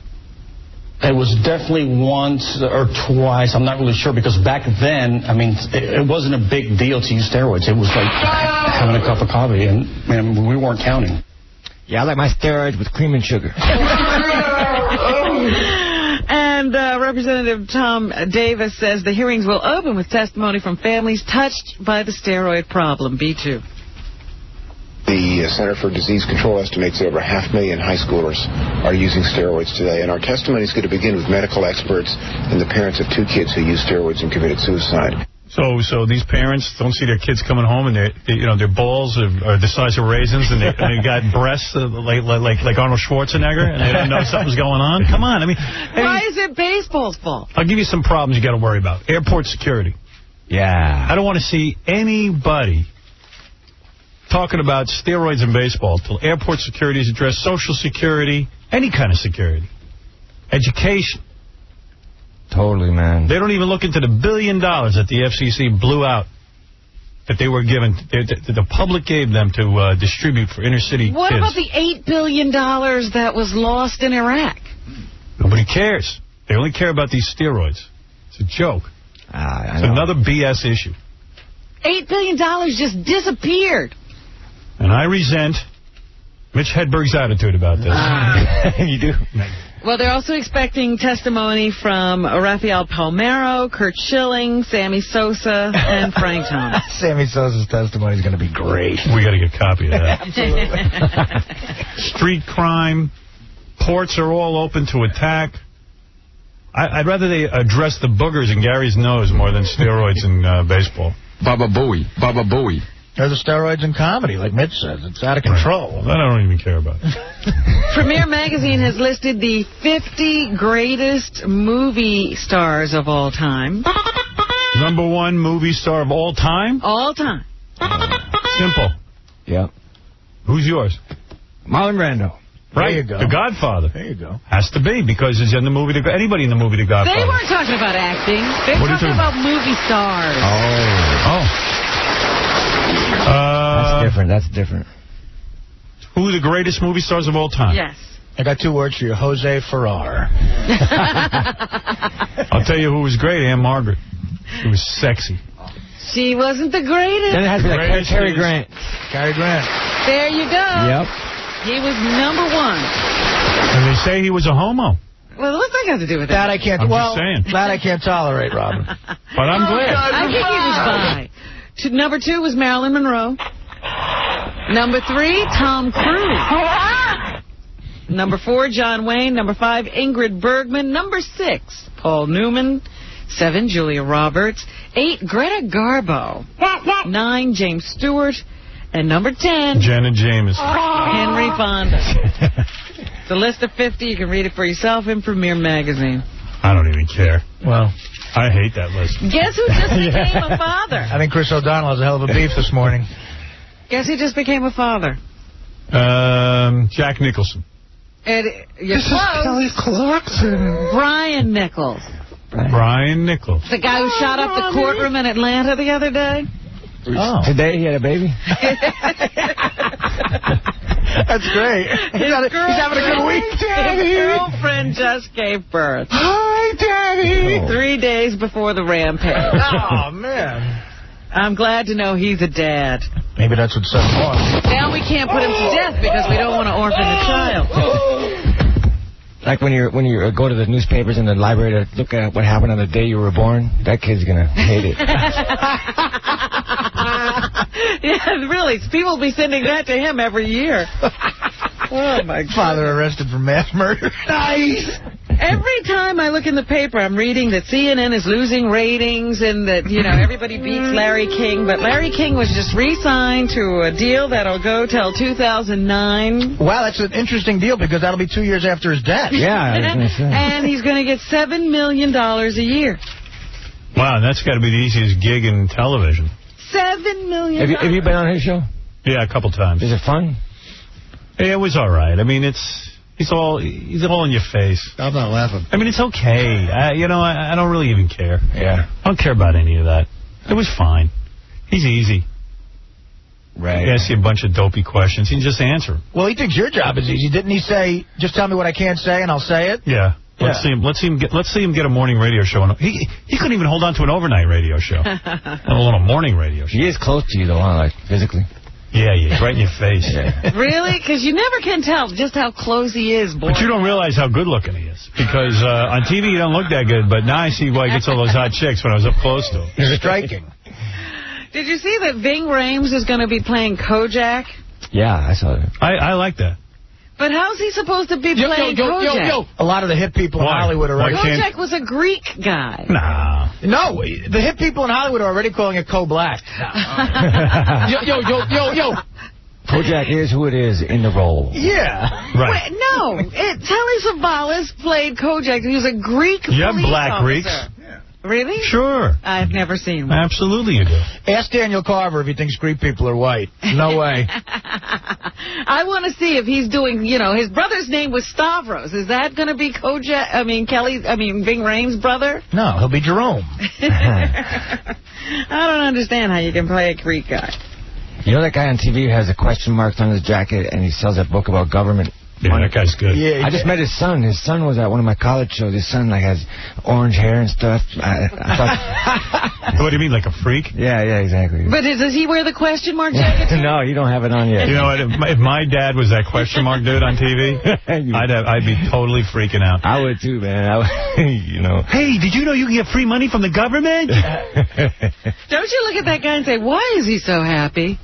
It was definitely once or twice. I'm not really sure because back then, I mean, it wasn't a big deal to use steroids. It was like having a cup of coffee, and man, we weren't counting. Yeah, I like my steroids with cream and sugar. And Representative Tom Davis says the hearings will open with testimony from families touched by the steroid problem, B2. The Center for Disease Control estimates that over 500,000 high schoolers are using steroids today, and our testimony is going to begin with medical experts and the parents of 2 kids who used steroids and committed suicide. So these parents don't see their kids coming home and their balls are the size of raisins and they got breasts like Arnold Schwarzenegger and they don't know something's going on. Come on, I mean, Why is it baseball's fault? I'll give you some problems you got to worry about. Airport security. Yeah. I don't want to see anybody talking about steroids in baseball till airport security is addressed, social security, any kind of security, education. Totally, man. They don't even look into the $1 billion that the FCC blew out that they were given, the public gave them to distribute for inner city What kids. about the $8 billion that was lost in Iraq? Nobody cares. They only care about these steroids. It's a joke. It's another BS issue. $8 billion just disappeared. And I resent Mitch Hedberg's attitude about this. You do? Well, they're also expecting testimony from Rafael Palmeiro, Kurt Schilling, Sammy Sosa, and Frank Thomas. Sammy Sosa's testimony is going to be great. We got to get a copy of that. Absolutely. Street crime. Ports are all open to attack. I'd rather they address the boogers in Gary's nose more than steroids in baseball. Baba Booey. Baba Booey. There's the steroids in comedy, like Mitch says. It's out of control. That I don't even care about. Premiere Magazine has listed the 50 greatest movie stars of all time. Number 1 movie star of all time? All time. Simple. Yep. Who's yours? Marlon Brando. Right. There you go. The Godfather. There you go. Has to be, because it's in the movie. Anybody in the movie The Godfather. They weren't talking about acting. They're talking about movie stars. That's different. That's different. Who are the greatest movie stars of all time? Yes. I got 2 words for you. Jose Ferrar. I'll tell you who was great. Anne Margaret. She was sexy. She wasn't the greatest. Then it has to be like Cary Grant. Cary Grant. There you go. Yep. He was number 1. And they say he was a homo. Well, what's that got to do with That that? I can't. I'm well, just saying. that I can't tolerate, Robin. But I'm glad. I think he was bi. Number 2 was Marilyn Monroe. Number 3, Tom Cruise. Number 4, John Wayne. Number 5, Ingrid Bergman. Number 6, Paul Newman. 7, Julia Roberts. 8, Greta Garbo. 9, James Stewart. And number 10, Janet James. Henry Fonda. It's a list of 50. You can read it for yourself in Premiere Magazine. I don't even care. Well, I hate that list. Guess who just became a father? I think Chris O'Donnell has a hell of a beef this morning. Guess who just became a father? Jack Nicholson. You're close. Kelly Clarkson. Brian Nichols. Brian Nichols. The guy who shot up the courtroom in Atlanta the other day? Oh. Today he had a baby? That's great. He's having a good week, Daddy. His girlfriend just gave birth. Hi, Daddy. 3 days before the rampage. Oh, man. I'm glad to know he's a dad. Maybe that's what set him off. Now we can't put him to death because we don't want to orphan the child. Like when you go to the newspapers in the library to look at what happened on the day you were born, that kid's going to hate it. Yeah, really. People will be sending that to him every year. Oh, my God. Father arrested for mass murder. Nice. Every time I look in the paper, I'm reading that CNN is losing ratings and that, everybody beats Larry King. But Larry King was just re-signed to a deal that'll go till 2009. Wow, that's an interesting deal because that'll be 2 years after his death. Yeah. And he's going to get $7 million a year. Wow, that's got to be the easiest gig in television. $7 million. Have you been on his show? Yeah, a couple times. Is it fun? It was all right. I mean, he's all in your face. I'm not laughing. I mean, it's okay. I don't really even care. Yeah. I don't care about any of that. It was fine. He's easy. Right. He asks you a bunch of dopey questions. You can just answer them. Well, he thinks your job is easy. Didn't he say, just tell me what I can't say and I'll say it? Yeah. Let's see him get a morning radio show. He couldn't even hold on to an overnight radio show. Let alone a morning radio show. He is close to you, though, huh? Like, physically. Yeah, right in your face. Yeah. Really? Because you never can tell just how close he is, boy. But you don't realize how good looking he is. Because on TV you don't look that good, but now I see why he gets all those hot chicks when I was up close to him. He's striking. Did you see that Ving Rhames is going to be playing Kojak? Yeah, I saw that. I like that. But how's he supposed to be playing Kojak? A lot of the hip people in Hollywood are already... Kojak was a Greek guy. Nah. No, the hip people in Hollywood are already calling it Ko-Black. Yo. Kojak is who it is in the role. Yeah. Right. Wait, no. Telly Savalas played Kojak. He was a Greek police black officer. Greeks. Really? Sure. I've never seen one. Absolutely you do. Ask Daniel Carver if he thinks Greek people are white. No way. I want to see if he's doing, his brother's name was Stavros. Is that going to be Ving Rhames' brother? No, he'll be Jerome. I don't understand how you can play a Greek guy. You know that guy on TV who has a question mark on his jacket and he sells that book about government? Yeah, that guy's good. Yeah, I just met his son. His son was at one of my college shows. His son has orange hair and stuff. I thought... What do you mean, like a freak? Yeah, exactly. But does he wear the question mark jacket? No, you don't have it on yet. You know what? If my dad was that question mark dude on TV, I'd be totally freaking out. I would too, man. Hey, did you know you can get free money from the government? Don't you look at that guy and say, why is he so happy?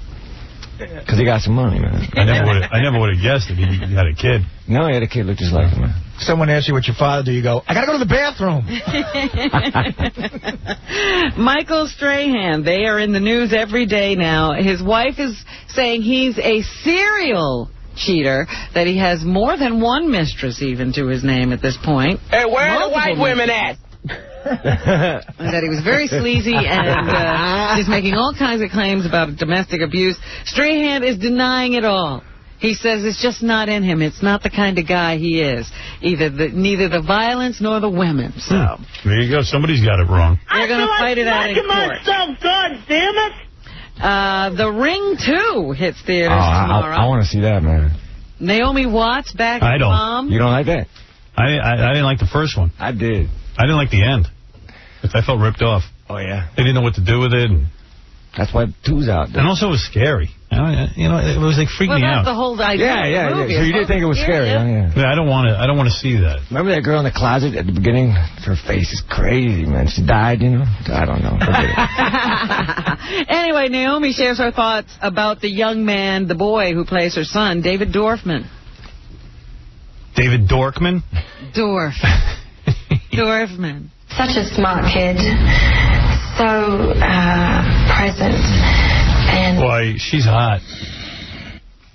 Because he got some money, man. I never would have guessed it. He had a kid. No, he had a kid look just like him, man. Someone asks you what your father do, you go, I got to go to the bathroom. Michael Strahan, they are in the news every day now. His wife is saying he's a serial cheater, that he has more than one mistress even to his name at this point. Hey, where are the white women at? That he was very sleazy and just making all kinds of claims about domestic abuse. Strahan is denying it all. He says it's just not in him. It's not the kind of guy he is. Neither the violence nor the women. So there you go. Somebody's got it wrong. They're going to fight it out in court. God damn it! The Ring 2 hits theaters tomorrow. I want to see that, man. Naomi Watts back as Mom. You don't like that? I didn't like the first one. I did. I didn't like the end. I felt ripped off. Oh, yeah. They didn't know what to do with it. That's why 2's out there. And also it was scary. You know, it was like freaking me out. That's the whole idea. Yeah. Of the movie. So you did think it was scary, huh? Yeah, I don't want to see that. Remember that girl in the closet at the beginning? Her face is crazy, man. She died, you know? I don't know. Anyway, Naomi shares her thoughts about the young man, the boy who plays her son, David Dorfman. David Dorkman? Dorfman. Such a smart kid. So present. And boy, she's hot.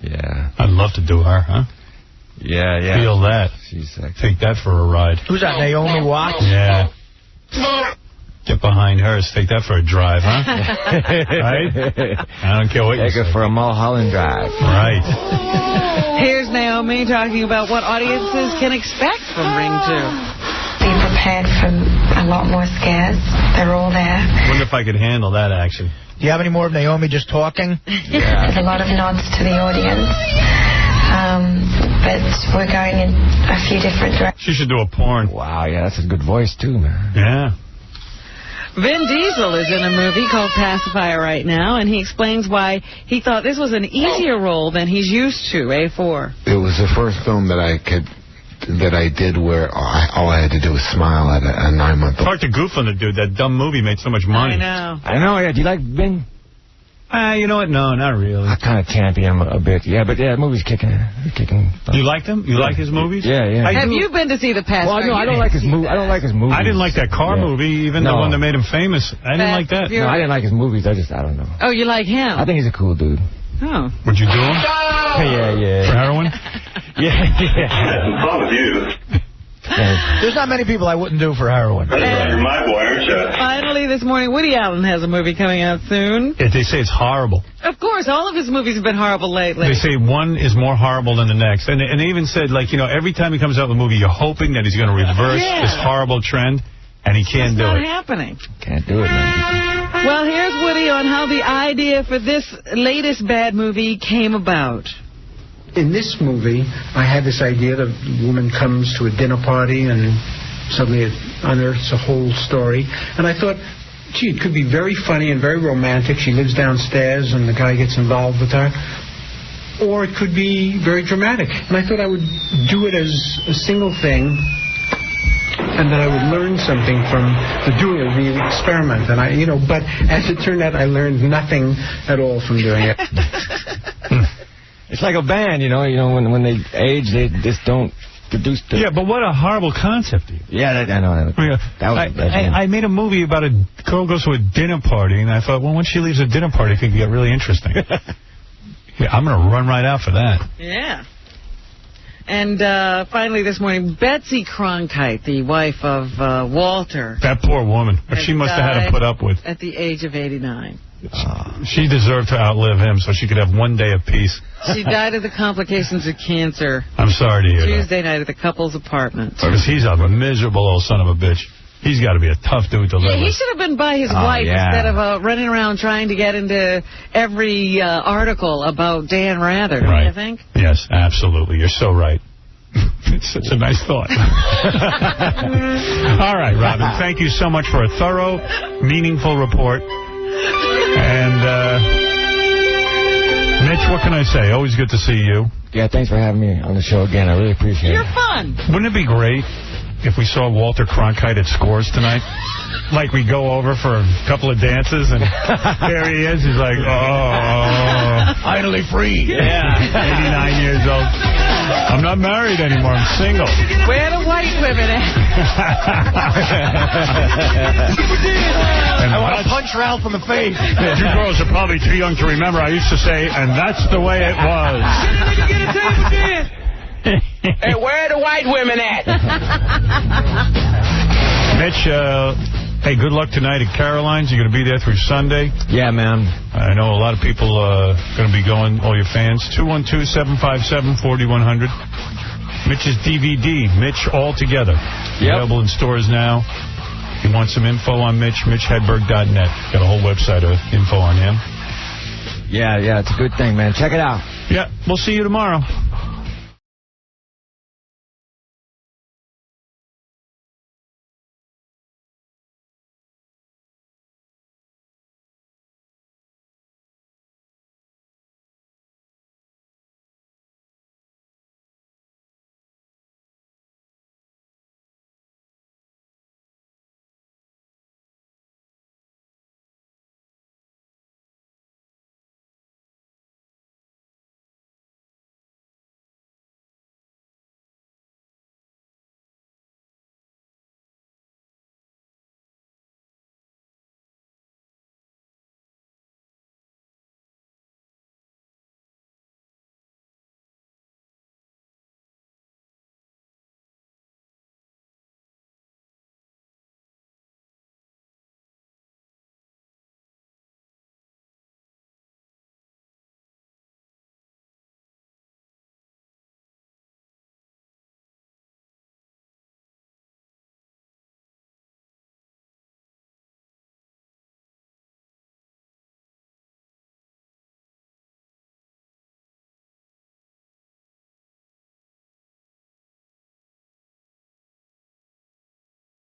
Yeah. I'd love to do her, huh? Yeah. Feel that. She's sexy. Take that for a ride. Who's that, Naomi Watts? Yeah. Get behind her. Take that for a drive, huh? Right? I don't care what you say. Take her for a Mulholland drive. Right. Here's Naomi talking about what audiences can expect from Ring 2. Be prepared for a lot more scares. They're all there. Wonder if I could handle that action. Do you have any more of Naomi just talking? Yeah. There's a lot of nods to the audience. But we're going in a few different directions. She should do a porn. Wow, yeah, that's a good voice, too, man. Yeah. Vin Diesel is in a movie called Pacifier right now, and he explains why he thought this was an easier role than he's used to, A4. It was the first film that I did where all I had to do was smile at a 9-month-old. Hard to goof on the dude. That dumb movie made so much money. I know, yeah. Do you like Vin? You know what? No, not really. I kind of champion him a bit. Yeah, but yeah, the movie's kicking. You liked him? You like his movies? Yeah. Have you been to see the Pacifier? Well, no, I don't like his movie. I don't like his movies. I didn't like that car movie, even the one that made him famous. I didn't like that. No, I didn't like his movies. I don't know. Oh, you like him? I think he's a cool dude. Oh. Would you do him? Yeah. For heroin? Yeah. Having fun with you. There's not many people I wouldn't do for heroin. You're my boy, aren't you? Finally, this morning, Woody Allen has a movie coming out soon. They say it's horrible. Of course, all of his movies have been horrible lately. They say one is more horrible than the next. And they even said, like, you know, every time he comes out with a movie, you're hoping that he's going to reverse this horrible trend, and he can't do it. It's not happening. Can't do it, man. Well, here's Woody on how the idea for this latest bad movie came about. In this movie, I had this idea that a woman comes to a dinner party and suddenly it unearths a whole story. And I thought, gee, it could be very funny and very romantic. She lives downstairs and the guy gets involved with her. Or it could be very dramatic. And I thought I would do it as a single thing and that I would learn something from the doing of the experiment. And but as it turned out, I learned nothing at all from doing it. It's like a band, when they age, they just don't produce the... Yeah, but what a horrible concept. Yeah, I know. I made a movie about a girl goes to a dinner party, and I thought, well, when she leaves a dinner party, it could get really interesting. Yeah, I'm going to run right out for that. Yeah. And finally this morning, Betsy Cronkite, the wife of Walter. That poor woman. She must have had to put up with. At the age of 89. She deserved to outlive him so she could have one day of peace. She died of the complications of cancer. I'm sorry to hear that. Tuesday night at the couple's apartment. Because he's a miserable old son of a bitch. He's got to be a tough dude to live with. He should have been by his wife instead of running around trying to get into every article about Dan Rather, don't you think? Yes, absolutely. You're so right. It's such a nice thought. All right, Robin, thank you so much for a thorough, meaningful report. And, Mitch, what can I say? Always good to see you. Yeah, thanks for having me on the show again. I really appreciate it. You're fun. Wouldn't it be great if we saw Walter Cronkite at Scores tonight? Like we go over for a couple of dances, and there he is. He's like, oh. Idly free. Yeah. 89 years old. I'm not married anymore. I'm single. Where the white women at? I want to punch Ralph in the face. You girls are probably too young to remember. I used to say, and that's the way it was. Hey, where are the white women at? Mitch, hey, good luck tonight at Caroline's. You're going to be there through Sunday. Yeah, man. I know a lot of people are going to be going, all your fans. 212-757-4100. Mitch's DVD, Mitch Altogether. Available in stores now. If you want some info on Mitch, Mitchhedberg.net. Got a whole website of info on him. Yeah, it's a good thing, man. Check it out. Yeah, we'll see you tomorrow.